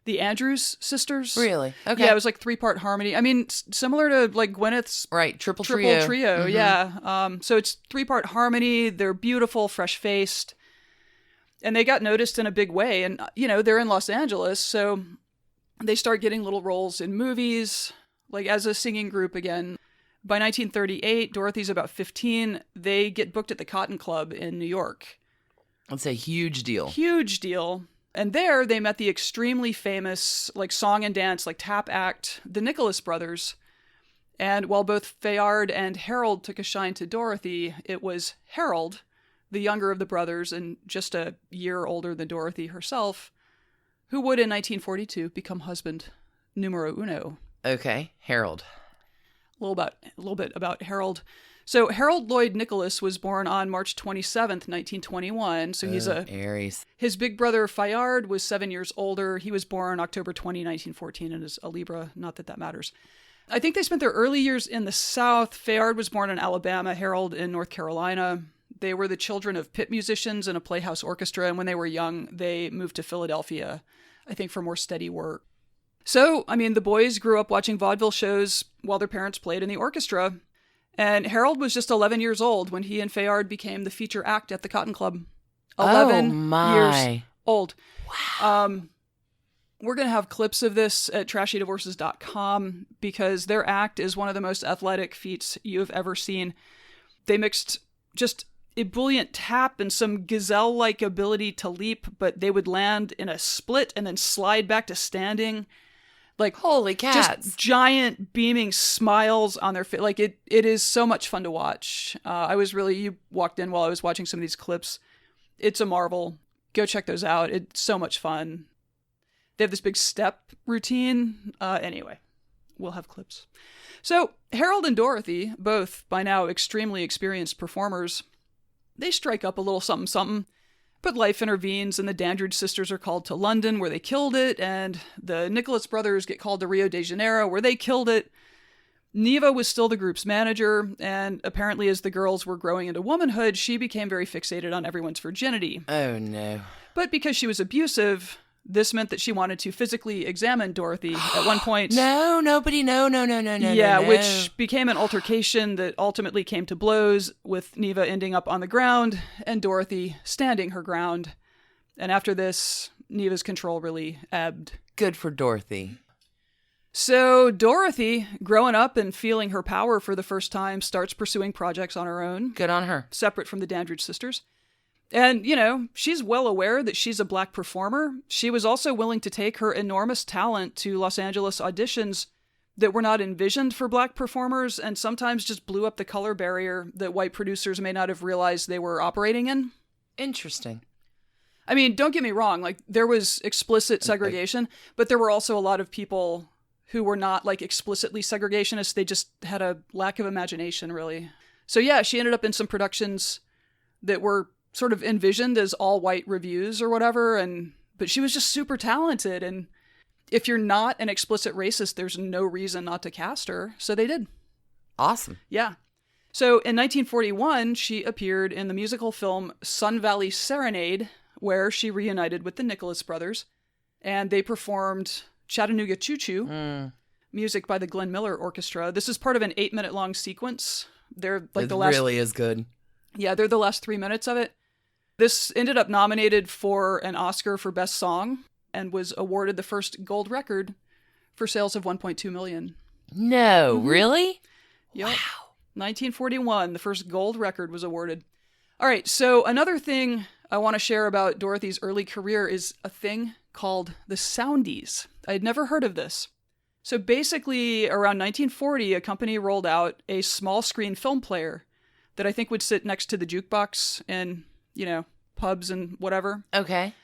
the Andrews Sisters. Really? Okay. Yeah, it was like 3-part harmony. I mean, similar to like Gwyneth's triple trio. Mm-hmm. Yeah. So it's 3-part harmony. They're beautiful, fresh-faced, and they got noticed in a big way. And they're in Los Angeles, so they start getting little roles in movies, like as a singing group again. By 1938, Dorothy's about 15. They get booked at the Cotton Club in New York. That's a huge deal. Huge deal. And there they met the extremely famous, like, song and dance, like, tap act, the Nicholas Brothers. And while both Fayard and Harold took a shine to Dorothy, it was Harold, the younger of the brothers and just a year older than Dorothy herself, who would in 1942 become husband numero uno. Okay, Harold. A little bit about Harold. So Harold Lloyd Nicholas was born on March 27th, 1921. So he's Aries. His big brother Fayard was 7 years older. He was born October 20, 1914, and is a Libra. Not that matters. I think they spent their early years in the South. Fayard was born in Alabama, Harold in North Carolina. They were the children of pit musicians in a playhouse orchestra, and when they were young, they moved to Philadelphia, I think, for more steady work. So, I mean, the boys grew up watching vaudeville shows while their parents played in the orchestra. And Harold was just 11 years old when he and Fayard became the feature act at the Cotton Club. 11 years old. Wow. We're going to have clips of this at trashydivorces.com because their act is one of the most athletic feats you have ever seen. They mixed just ebullient tap and some gazelle-like ability to leap, but they would land in a split and then slide back to standing. Like, holy cats. Just giant beaming smiles on their face. Like, it is so much fun to watch. You walked in while I was watching some of these clips. It's a marvel. Go check those out. It's so much fun. They have this big step routine. Anyway, we'll have clips. So Harold and Dorothy, both by now extremely experienced performers, they strike up a little something something. But life intervenes, and the Dandridge sisters are called to London, where they killed it, and the Nicholas brothers get called to Rio de Janeiro, where they killed it. Neva was still the group's manager, and apparently as the girls were growing into womanhood, she became very fixated on everyone's virginity. Oh, no. But because she was abusive, this meant that she wanted to physically examine Dorothy at one point. No, nobody, no. Yeah, no. which became an altercation that ultimately came to blows, with Neva ending up on the ground and Dorothy standing her ground. And after this, Neva's control really ebbed. Good for Dorothy. So Dorothy, growing up and feeling her power for the first time, starts pursuing projects on her own. Good on her. Separate from the Dandridge sisters. And, you know, she's well aware that she's a black performer. She was also willing to take her enormous talent to Los Angeles auditions that were not envisioned for black performers, and sometimes just blew up the color barrier that white producers may not have realized they were operating in. Interesting. I mean, don't get me wrong, like, there was explicit segregation, but there were also a lot of people who were not, like, explicitly segregationists. They just had a lack of imagination, really. So yeah, she ended up in some productions that were sort of envisioned as all white reviews or whatever, but she was just super talented, and if you're not an explicit racist, there's no reason not to cast her, so they did. Awesome. Yeah. So in 1941, she appeared in the musical film Sun Valley Serenade, where she reunited with the Nicholas brothers, and they performed Chattanooga Choo Choo, music by the Glenn Miller Orchestra. This is part of an 8-minute long sequence. They're like it really is good. Yeah, they're the last 3 minutes of it. This ended up nominated for an Oscar for Best Song and was awarded the first gold record for sales of 1.2 million. No, really? Yep. Wow. 1941, the first gold record was awarded. All right, so another thing I want to share about Dorothy's early career is a thing called the Soundies. I had never heard of this. So basically, around 1940, a company rolled out a small screen film player that I think would sit next to the jukebox in, you know, pubs and whatever. Okay.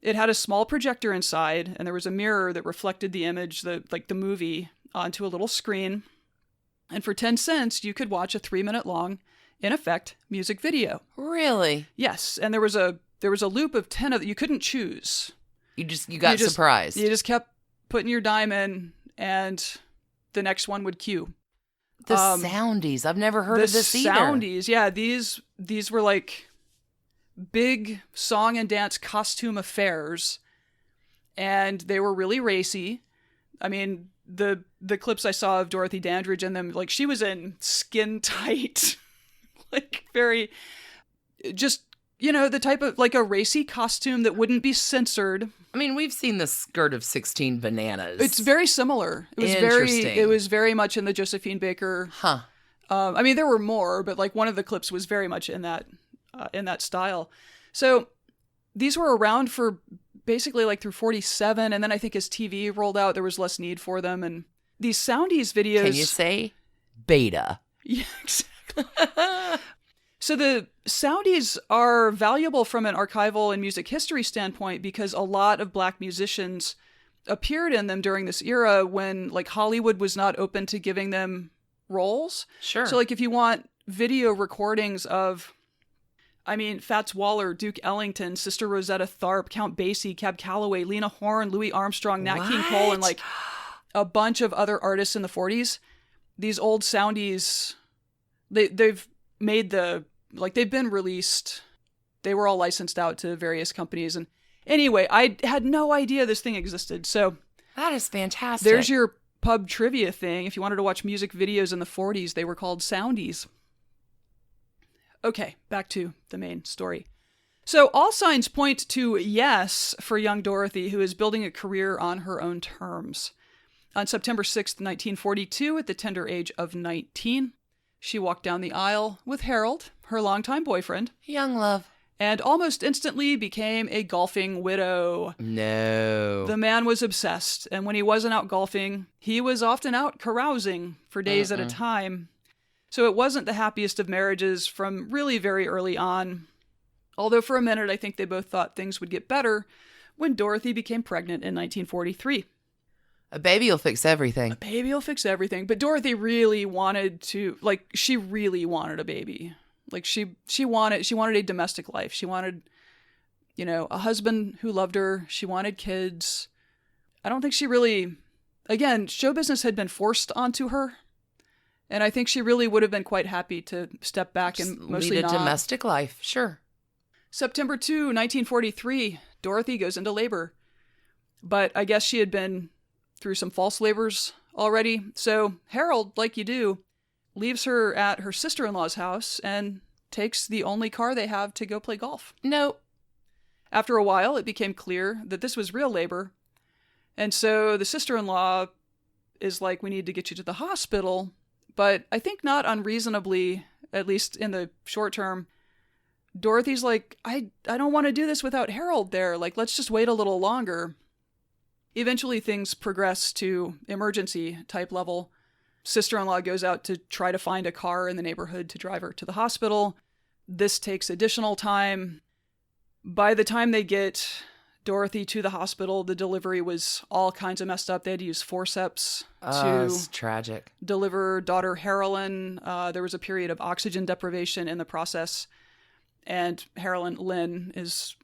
It had a small projector inside, and there was a mirror that reflected the image, the movie, onto a little screen. And for 10 cents, you could watch a 3-minute long, in effect, music video. Really? Yes, and there was a loop of 10 of you couldn't choose. You got surprised. You just kept putting your dime in, and the next one would cue. The Soundies. I've never heard of this either. The Soundies, yeah. These were like big song and dance costume affairs, and they were really racy. I mean, the clips I saw of Dorothy Dandridge in them, like, she was in skin tight, like, very, just, you know, the type of, like, a racy costume that wouldn't be censored. I mean, we've seen the skirt of 16 Bananas. It's very similar. It was very much in the Josephine Baker. Huh. I mean, there were more, but like one of the clips was very much in that style. So these were around for basically like through 47, and then I think as TV rolled out, there was less need for them. And these Soundies videos. Can you say beta? Yeah, exactly. So the Soundies are valuable from an archival and music history standpoint because a lot of black musicians appeared in them during this era when, like, Hollywood was not open to giving them roles. Sure. So, like, if you want video recordings of, I mean, Fats Waller, Duke Ellington, Sister Rosetta Tharpe, Count Basie, Cab Calloway, Lena Horne, Louis Armstrong, Nat King Cole, and like a bunch of other artists in the 40s, these old Soundies, they've made they've been released. They were all licensed out to various companies. And anyway, I had no idea this thing existed. So that is fantastic. There's your pub trivia thing. If you wanted to watch music videos in the 40s, they were called Soundies. Okay, back to the main story. So all signs point to yes for young Dorothy, who is building a career on her own terms. On September 6th, 1942, at the tender age of 19, she walked down the aisle with Harold, her longtime boyfriend. Young love. And almost instantly became a golfing widow. No. The man was obsessed, and when he wasn't out golfing, he was often out carousing for days at a time. So it wasn't the happiest of marriages from really very early on. Although for a minute, I think they both thought things would get better when Dorothy became pregnant in 1943. A baby will fix everything. A baby will fix everything. But Dorothy really wanted to, like, she really wanted a baby. Like, she wanted a domestic life. She wanted a husband who loved her. She wanted kids. I don't think she really, again, show business had been forced onto her. And I think she really would have been quite happy to step back and mostly lead a domestic life. Sure. September 2, 1943, Dorothy goes into labor. But I guess she had been through some false labors already. So Harold, like you do, leaves her at her sister-in-law's house and takes the only car they have to go play golf. No. After a while, it became clear that this was real labor. And so the sister-in-law is like, we need to get you to the hospital. But I think not unreasonably, at least in the short term, Dorothy's like, I don't want to do this without Harold there. Like, let's just wait a little longer. Eventually, things progress to emergency type level. Sister-in-law goes out to try to find a car in the neighborhood to drive her to the hospital. This takes additional time. By the time they get Dorothy to the hospital, the delivery was all kinds of messed up. They had to use forceps to it's tragic. Deliver daughter Harolyn. There was a period of oxygen deprivation in the process. And Harolyn, Lynn is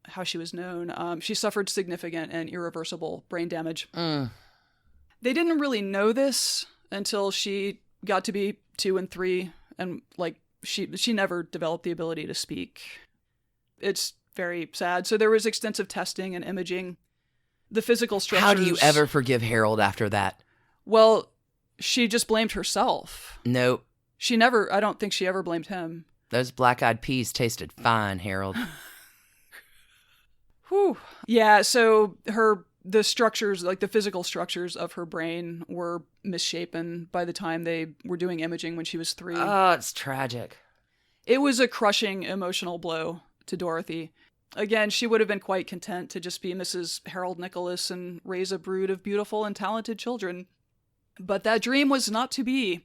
how she was known. She suffered significant and irreversible brain damage. They didn't really know this until she got to be 2 and 3. And like she never developed the ability to speak. It's very sad. So there was extensive testing and imaging. The physical structures. How do you ever forgive Harold after that? Well, she just blamed herself. Nope. I don't think she ever blamed him. Those black-eyed peas tasted fine, Harold. Whew. Yeah, so the structures, like the physical structures of her brain were misshapen by the time they were doing imaging when she was 3. Oh, it's tragic. It was a crushing emotional blow to Dorothy. Again, she would have been quite content to just be Mrs. Harold Nicholas and raise a brood of beautiful and talented children. But that dream was not to be.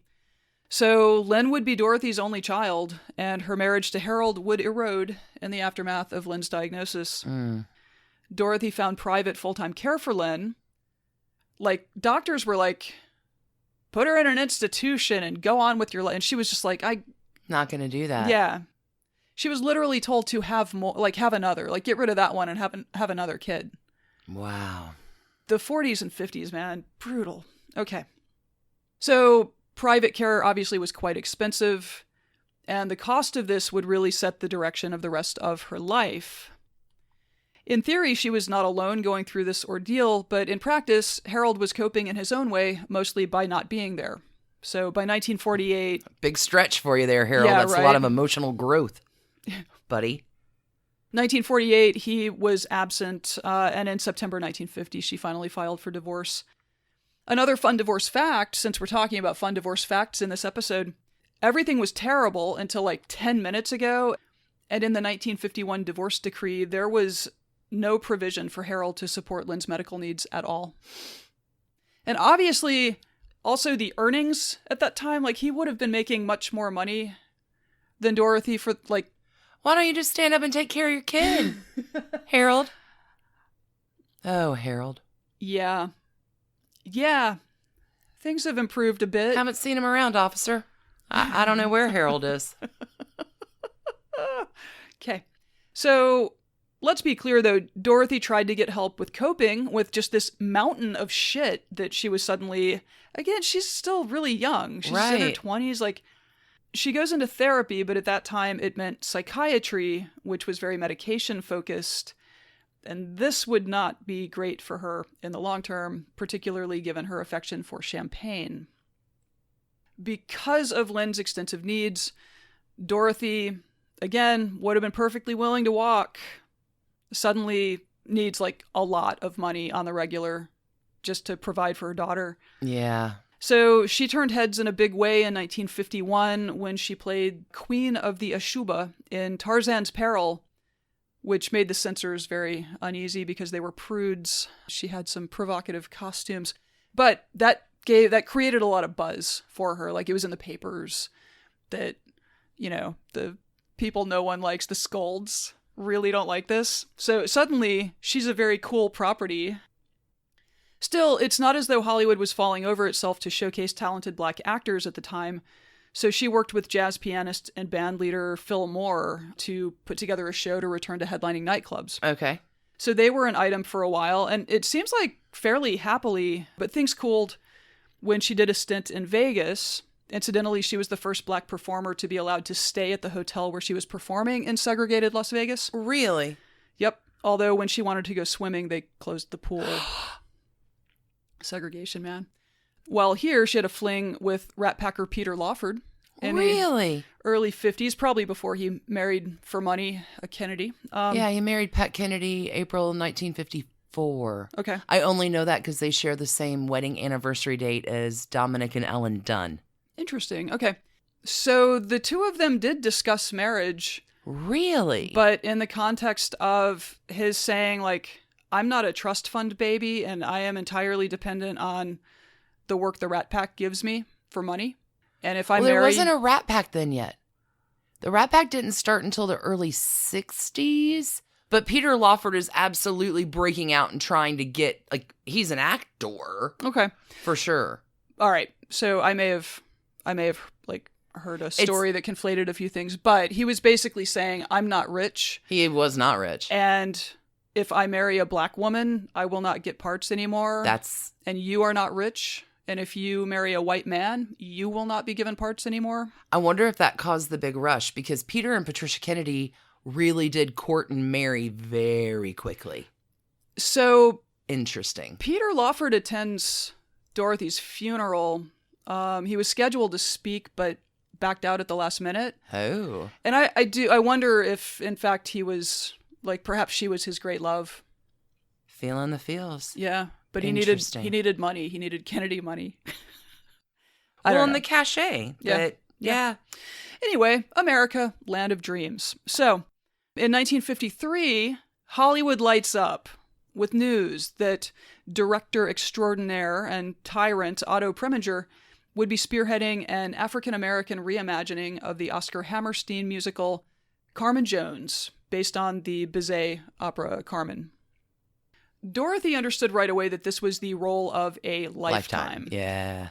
So Lynn would be Dorothy's only child, and her marriage to Harold would erode in the aftermath of Lynn's diagnosis. Dorothy found private full-time care for Lynn. Like, doctors were like, put her in an institution and go on with your life. And she was just like, not going to do that. Yeah. She was literally told to have more, like have another, like get rid of that one and have another kid. Wow. The 40s and 50s, man, brutal. Okay. So private care obviously was quite expensive, and the cost of this would really set the direction of the rest of her life. In theory, she was not alone going through this ordeal, but in practice, Harold was coping in his own way, mostly by not being there. So by 1948... Big stretch for you there, Harold. Yeah, that's right. A lot of emotional growth, buddy. 1948, he was absent, and in September 1950, she finally filed for divorce. Another fun divorce fact, since we're talking about fun divorce facts in this episode, everything was terrible until like 10 minutes ago, and in the 1951 divorce decree, there was no provision for Harold to support Lynn's medical needs at all. And obviously, also the earnings at that time, like he would have been making much more money than Dorothy for like... Why don't you just stand up and take care of your kid, Harold? Oh, Harold. Yeah. Yeah. Things have improved a bit. Haven't seen him around, officer. I don't know where Harold is. Okay. So let's be clear, though. Dorothy tried to get help with coping with just this mountain of shit that she was suddenly... Again, she's still really young. She's in her 20s. Like, she goes into therapy, but at that time it meant psychiatry, which was very medication-focused. And this would not be great for her in the long term, particularly given her affection for champagne. Because of Lynn's extensive needs, Dorothy, again, would have been perfectly willing to walk, suddenly needs like a lot of money on the regular just to provide for her daughter. Yeah. So she turned heads in a big way in 1951 when she played Queen of the Ashuba in Tarzan's Peril, which made the censors very uneasy because they were prudes. She had some provocative costumes. But that created a lot of buzz for her. Like, it was in the papers that, you know, the people no one likes, the scolds, really don't like this. So suddenly, she's a very cool property. Still, it's not as though Hollywood was falling over itself to showcase talented black actors at the time. So she worked with jazz pianist and band leader Phil Moore to put together a show to return to headlining nightclubs. Okay. So they were an item for a while, and it seems like fairly happily, but things cooled when she did a stint in Vegas. Incidentally, she was the first Black performer to be allowed to stay at the hotel where she was performing in segregated Las Vegas. Really? Yep. Although when she wanted to go swimming, they closed the pool. Segregation, man. While here, she had a fling with Rat Packer Peter Lawford. In Really? the early 50s, probably before he married for money a Kennedy. Yeah, he married Pat Kennedy April 1954. Okay. I only know that because they share the same wedding anniversary date as Dominic and Ellen Dunn. Interesting. Okay. So the two of them did discuss marriage. Really? But in the context of his saying, like, I'm not a trust fund baby, and I am entirely dependent on the work the Rat Pack gives me for money. And if I marry... There wasn't a Rat Pack then yet. The Rat Pack didn't start until the early 60s. But Peter Lawford is absolutely breaking out and trying to get, like, he's an actor. Okay. For sure. All right. So I may have like heard a story that conflated a few things, but he was basically saying, I'm not rich. He was not rich. And if I marry a Black woman, I will not get parts anymore. And you are not rich. And if you marry a white man, you will not be given parts anymore. I wonder if that caused the big rush, because Peter and Patricia Kennedy really did court and marry very quickly. So interesting. Peter Lawford attends Dorothy's funeral. He was scheduled to speak, but backed out at the last minute. Oh. And I wonder if, in fact, he was, like, perhaps she was his great love. Feeling the feels. Yeah. But he needed money. He needed Kennedy money. And the cachet. Yeah. Yeah. Anyway, America, land of dreams. So, in 1953, Hollywood lights up with news that director extraordinaire and tyrant Otto Preminger would be spearheading an African-American reimagining of the Oscar Hammerstein musical Carmen Jones, based on the Bizet opera Carmen. Dorothy understood right away that this was the role of a lifetime. Yeah.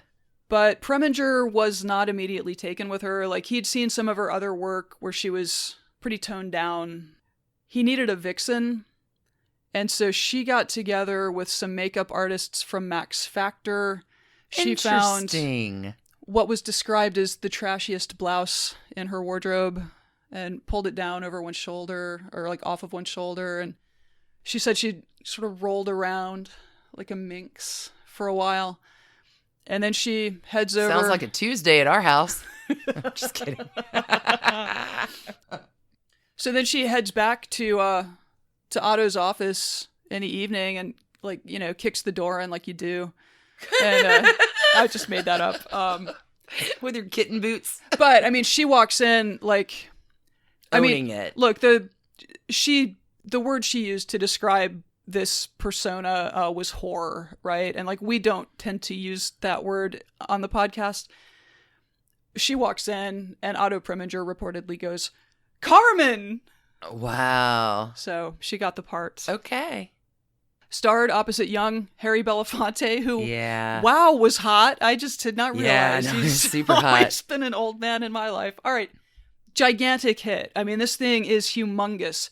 But Preminger was not immediately taken with her. Like, he'd seen some of her other work where she was pretty toned down. He needed a vixen. And so she got together with some makeup artists from Max Factor. She found what was described as the trashiest blouse in her wardrobe and pulled it down over one shoulder, or like off of one shoulder. And she said she sort of rolled around like a minx for a while. And then she heads over. Sounds like a Tuesday at our house. Just kidding. So then she heads back to Otto's office in the evening and, like, you know, kicks the door in like you do. And I just made that up. With your kitten boots. But, I mean, she walks in like... Owning it. Look, the word she used to describe this persona was horror, right? And, like, we don't tend to use that word on the podcast. She walks in and Otto Preminger reportedly goes, Carmen! Wow. So she got the part. Okay. Starred opposite young Harry Belafonte, who, yeah, wow, was hot. I just did not realize he's super hot. He's been an old man in my life. All right. Gigantic hit. I mean, this thing is humongous.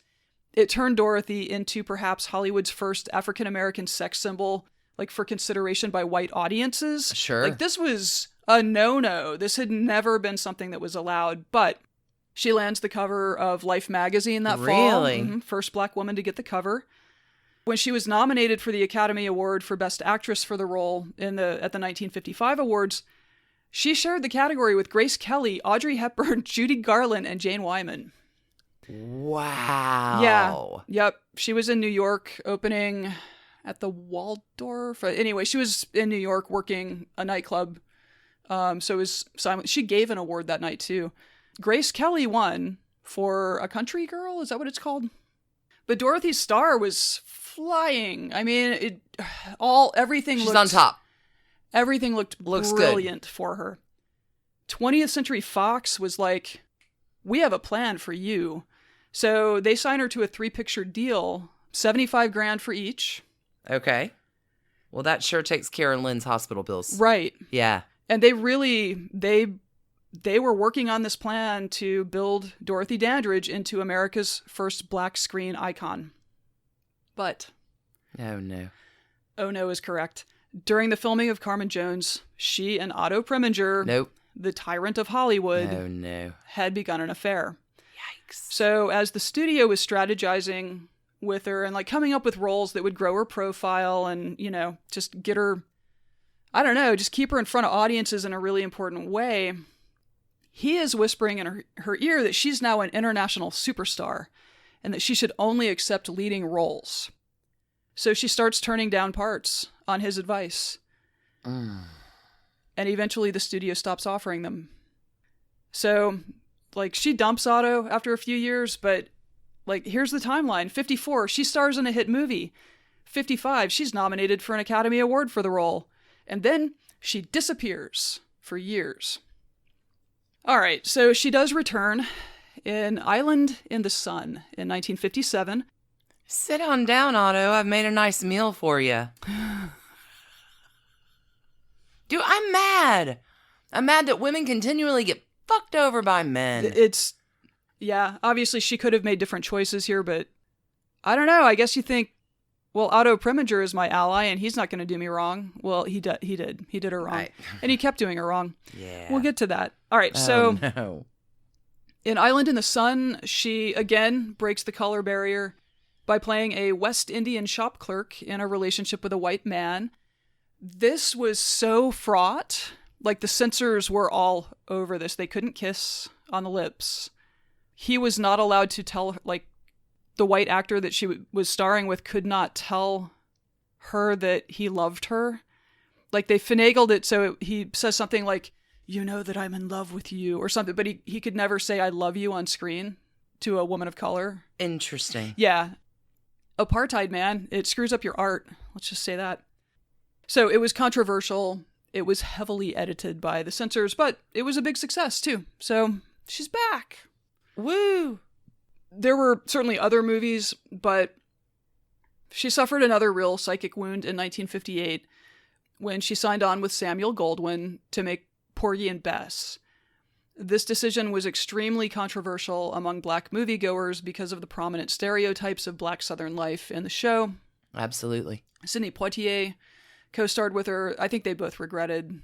It turned Dorothy into perhaps Hollywood's first African-American sex symbol, like, for consideration by white audiences. Sure. Like, this was a no-no. This had never been something that was allowed, but she lands the cover of Life magazine that fall. Really? Mm-hmm. First Black woman to get the cover. When she was nominated for the Academy Award for Best Actress for the role at the 1955 awards, she shared the category with Grace Kelly, Audrey Hepburn, Judy Garland, and Jane Wyman. Wow. Yeah. Yep. She was in New York opening at the Waldorf. Anyway, she was in New York working a nightclub. So it was silent. She gave an award that night too. Grace Kelly won for A Country Girl. Is that what it's called? But Dorothy's star was flying. I mean, everything She's on top. Everything looks brilliant good for her. 20th Century Fox was like, we have a plan for you. So they signed her to a 3-picture deal, $75,000 for each. Okay. Well, that sure takes care of Lynn's hospital bills. Right. Yeah. And they they were working on this plan to build Dorothy Dandridge into America's first black screen icon. But... Oh, no. Oh, no is correct. During the filming of Carmen Jones, she and Otto Preminger, Nope. the tyrant of Hollywood, Oh, no. had begun an affair. Yikes. So as the studio was strategizing with her and like coming up with roles that would grow her profile and, you know, just get her, I don't know, just keep her in front of audiences in a really important way, he is whispering in her ear that she's now an international superstar and that she should only accept leading roles. So she starts turning down parts on his advice. And eventually the studio stops offering them. So, like, she dumps Otto after a few years, but, like, here's the timeline. 54, she stars in a hit movie. 55, she's nominated for an Academy Award for the role. And then she disappears for years. All right, so she does return in Island in the Sun in 1957. Sit on down, Otto. I've made a nice meal for you. Dude, I'm mad. I'm mad that women continually get fucked over by men. Yeah, obviously she could have made different choices here, but I don't know. I guess you think, well, Otto Preminger is my ally and he's not going to do me wrong. Well, he did. He did her wrong. Right. And he kept doing her wrong. Yeah. We'll get to that. All right, Oh, no. in Island in the Sun, she again breaks the color barrier by playing a West Indian shop clerk in a relationship with a white man. This was so fraught. Like, the censors were all over this. They couldn't kiss on the lips. He was not allowed to tell her, like, the white actor that she was starring with could not tell her that he loved her. Like, they finagled it so he says something like, you know that I'm in love with you, or something, but he could never say I love you on screen to a woman of color. Interesting. Yeah. Apartheid, man. It screws up your art. Let's just say that. So it was controversial. It was heavily edited by the censors, but it was a big success too. So she's back. Woo! There were certainly other movies, but she suffered another real psychic wound in 1958 when she signed on with Samuel Goldwyn to make Porgy and Bess. This decision was extremely controversial among black moviegoers because of the prominent stereotypes of black Southern life in the show. Absolutely. Sidney Poitier co-starred with her. I think they both regretted,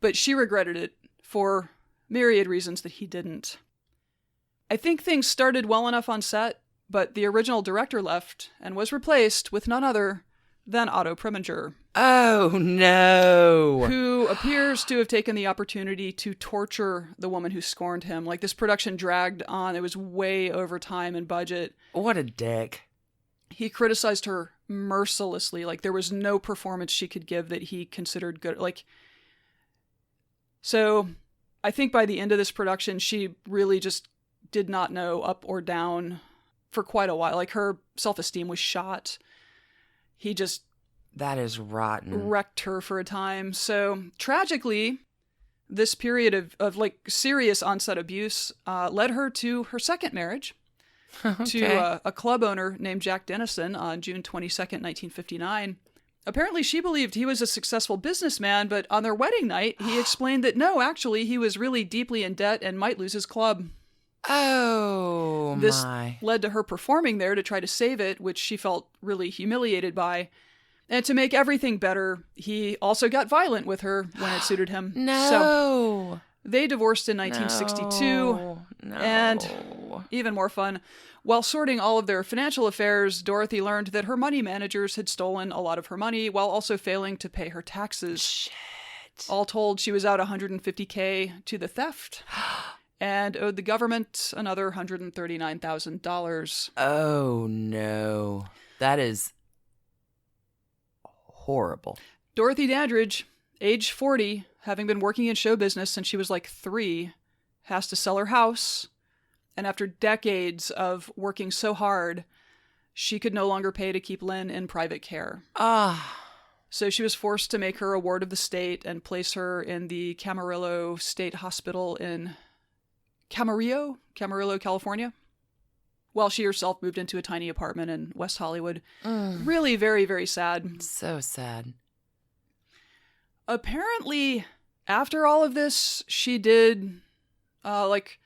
but she regretted it for myriad reasons that he didn't. I think things started well enough on set, but the original director left and was replaced with none other than Otto Preminger. Oh, no. Who appears to have taken the opportunity to torture the woman who scorned him. Like, this production dragged on. It was way over time and budget. What a dick. He criticized her mercilessly. Like, there was no performance she could give that he considered good. Like, so I think by the end of this production, she really just did not know up or down for quite a while. Like, her self-esteem was shot. He just... That is rotten. Wrecked her for a time. So, tragically, this period of like, serious on-set abuse led her to her second marriage. Okay. To a club owner named Jack Dennison on June 22nd, 1959. Apparently, she believed he was a successful businessman, but on their wedding night, he explained that no, actually, he was really deeply in debt and might lose his club. Oh, This my. led to her performing there to try to save it, which she felt really humiliated by. And to make everything better, he also got violent with her when it suited him. No. So they divorced in 1962. No. And even more fun, while sorting all of their financial affairs, Dorothy learned that her money managers had stolen a lot of her money while also failing to pay her taxes. Shit. All told, she was out $150K to the theft and owed the government another $139,000. Oh, no. That is horrible. Dorothy Dandridge, age 40, having been working in show business since she was like 3, has to sell her house. And after decades of working so hard, she could no longer pay to keep Lynn in private care. So she was forced to make her a ward of the state and place her in the Camarillo State Hospital in Camarillo, California, while she herself moved into a tiny apartment in West Hollywood. Really very, very sad. So sad. Apparently, after all of this, she did Like,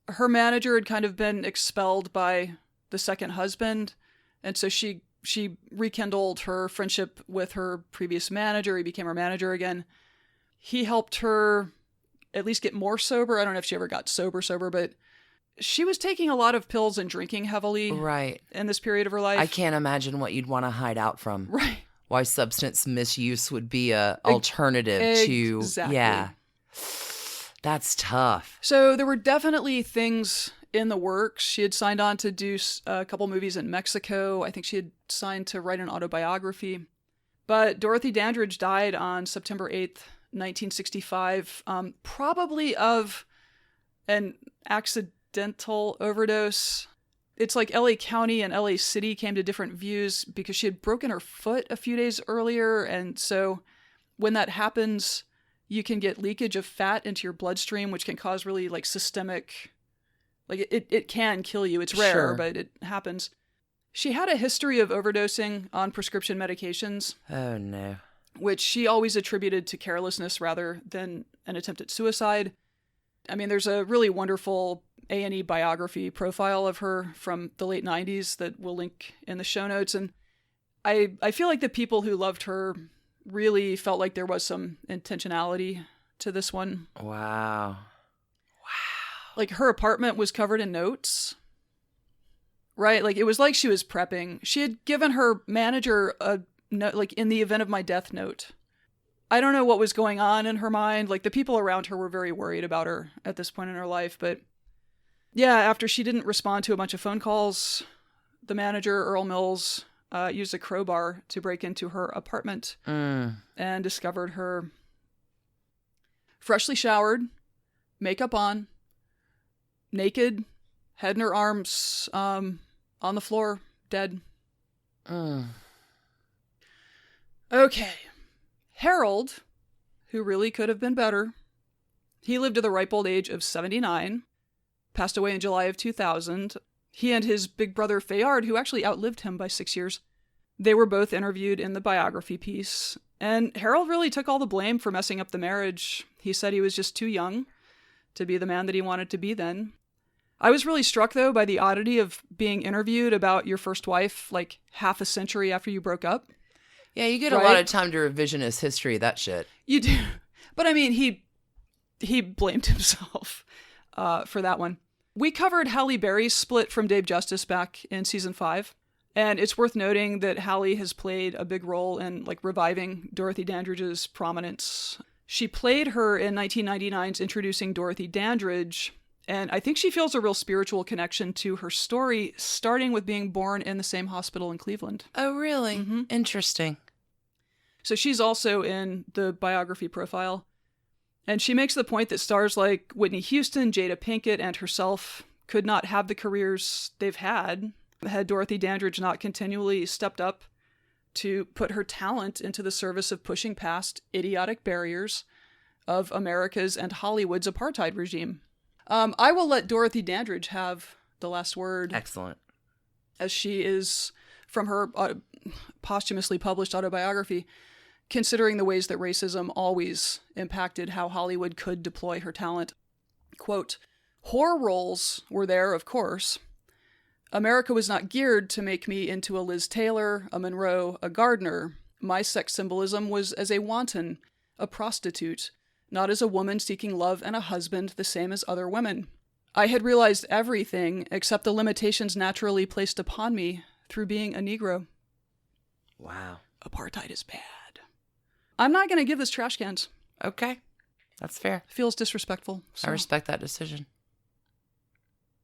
her manager had kind of been expelled by the second husband, and so she rekindled her friendship with her previous manager. He became her manager again. He helped her at least get more sober. I don't know if she ever got sober, but she was taking a lot of pills and drinking heavily in this period of her life. I can't imagine what you'd want to hide out from. Right. Why substance misuse would be a alternative to... Yeah. That's tough. So there were definitely things in the works. She had signed on to do a couple movies in Mexico. I think she had signed to write an autobiography. But Dorothy Dandridge died on September 8th, 1965, probably of an accidental overdose. It's like LA County and LA City came to different views because she had broken her foot a few days earlier. And so when that happens, you can get leakage of fat into your bloodstream, which can cause really like systemic, like it can kill you. It's rare, Sure. but it happens. She had a history of overdosing on prescription medications. Oh, no. Which she always attributed to carelessness rather than an attempt at suicide. I mean, there's a really wonderful A&E biography profile of her from the late 90s that we'll link in the show notes. And I feel like the people who loved her really felt like there was some intentionality to this one. Wow. Like, her apartment was covered in notes. Right? Like, it was like she was prepping. She had given her manager a note, like, in the event of my death note. I don't know what was going on in her mind. Like, the people around her were very worried about her at this point in her life. But yeah, after she didn't respond to a bunch of phone calls, the manager, Earl Mills, used a crowbar to break into her apartment and discovered her freshly showered, makeup on, naked, head in her arms, on the floor, dead. Okay. Harold, who really could have been better, he lived to the ripe old age of 79, passed away in July of 2000. He and his big brother Fayard, who actually outlived him by 6 years, they were both interviewed in the biography piece. And Harold really took all the blame for messing up the marriage. He said he was just too young to be the man that he wanted to be then. I was really struck, though, by the oddity of being interviewed about your first wife like half a century after you broke up. Yeah, you get a lot of time to revisionist history of that shit. You do. But I mean, he blamed himself for that one. We covered Halle Berry's split from Dave Justice back in season 5. And it's worth noting that Halle has played a big role in like reviving Dorothy Dandridge's prominence. She played her in 1999's Introducing Dorothy Dandridge, and I think she feels a real spiritual connection to her story, starting with being born in the same hospital in Cleveland. Oh, really? Mm-hmm. Interesting. So she's also in the biography profile. And she makes the point that stars like Whitney Houston, Jada Pinkett, and herself could not have the careers they've had Dorothy Dandridge not continually stepped up to put her talent into the service of pushing past idiotic barriers of America's and Hollywood's apartheid regime. I will let Dorothy Dandridge have the last word. Excellent. As she is, from her posthumously published autobiography, considering the ways that racism always impacted how Hollywood could deploy her talent. Quote, "Horror roles were there, of course. America was not geared to make me into a Liz Taylor, a Monroe, a Gardner. My sex symbolism was as a wanton, a prostitute, not as a woman seeking love and a husband the same as other women. I had realized everything except the limitations naturally placed upon me through being a Negro." Wow. Apartheid is bad. I'm not going to give this trash cans. Okay. That's fair. Feels disrespectful. So. I respect that decision.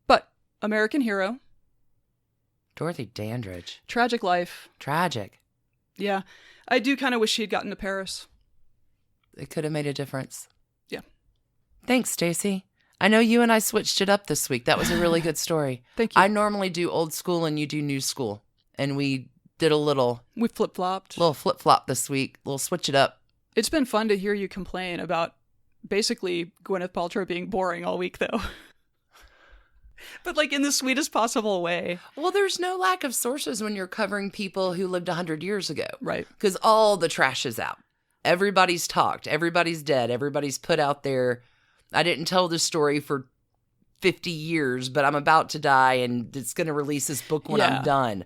But American hero. Dorothy Dandridge. Tragic life. Tragic. Yeah. I do kind of wish she had gotten to Paris. It could have made a difference. Yeah. Thanks, Stacie. I know you and I switched it up this week. That was a really good story. Thank you. I normally do old school and you do new school. And we did we flip-flopped. Little flip-flop this week. Little switch it up. It's been fun to hear you complain about basically Gwyneth Paltrow being boring all week, though. But like in the sweetest possible way. Well, there's no lack of sources when you're covering people who lived 100 years ago. Right. Because all the trash is out. Everybody's talked. Everybody's dead. Everybody's put out there. I didn't tell this story for 50 years, but I'm about to die and it's going to release this book when I'm done.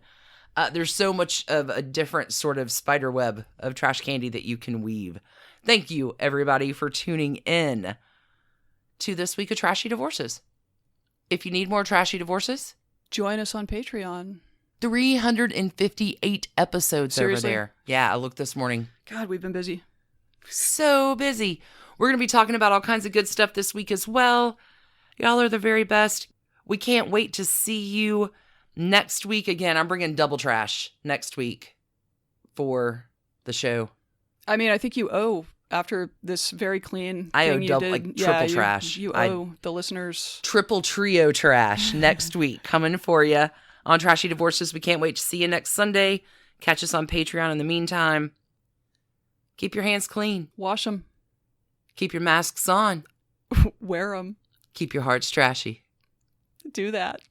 There's so much of a different sort of spider web of trash candy that you can weave. Thank you, everybody, for tuning in to this week of Trashy Divorces. If you need more Trashy Divorces, join us on Patreon. 358 episodes Seriously? over there. Yeah, I looked this morning. God, we've been busy. So busy. We're going to be talking about all kinds of good stuff this week as well. Y'all are the very best. We can't wait to see you next week. Again, I'm bringing double trash next week for the show. I mean, I think you owe, after this very clean I owe thing you double, did, like triple trash. You owe the listeners. Triple trio trash next week coming for you on Trashy Divorces. We can't wait to see you next Sunday. Catch us on Patreon in the meantime. Keep your hands clean. Wash them. Keep your masks on. Wear them. Keep your hearts trashy. Do that.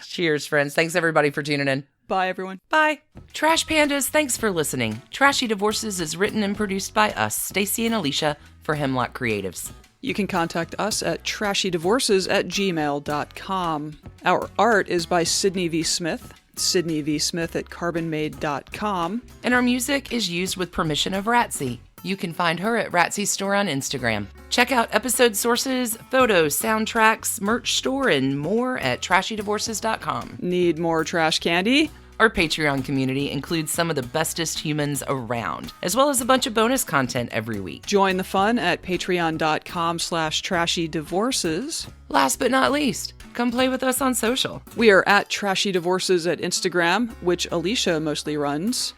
Cheers, friends. Thanks, everybody, for tuning in. Bye, everyone. Bye. Trash Pandas, thanks for listening. Trashy Divorces is written and produced by us, Stacie and Alicia, for Hemlock Creatives. You can contact us at trashydivorces@gmail.com. Our art is by Sydney V. Smith. Sydney V. Smith at carbonmade.com. And our music is used with permission of Ratsy. You can find her at Ratsy's store on Instagram. Check out episode sources, photos, soundtracks, merch store, and more at trashydivorces.com. Need more trash candy? Our Patreon community includes some of the bestest humans around, as well as a bunch of bonus content every week. Join the fun at patreon.com/trashydivorces. Last but not least, come play with us on social. We are at Trashy Divorces at Instagram, which Alicia mostly runs.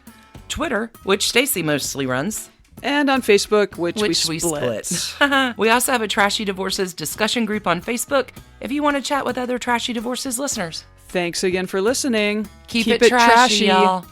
Twitter, which Stacie mostly runs. And on Facebook, which we split. We also have a Trashy Divorces discussion group on Facebook if you want to chat with other Trashy Divorces listeners. Thanks again for listening. Keep it trashy, y'all.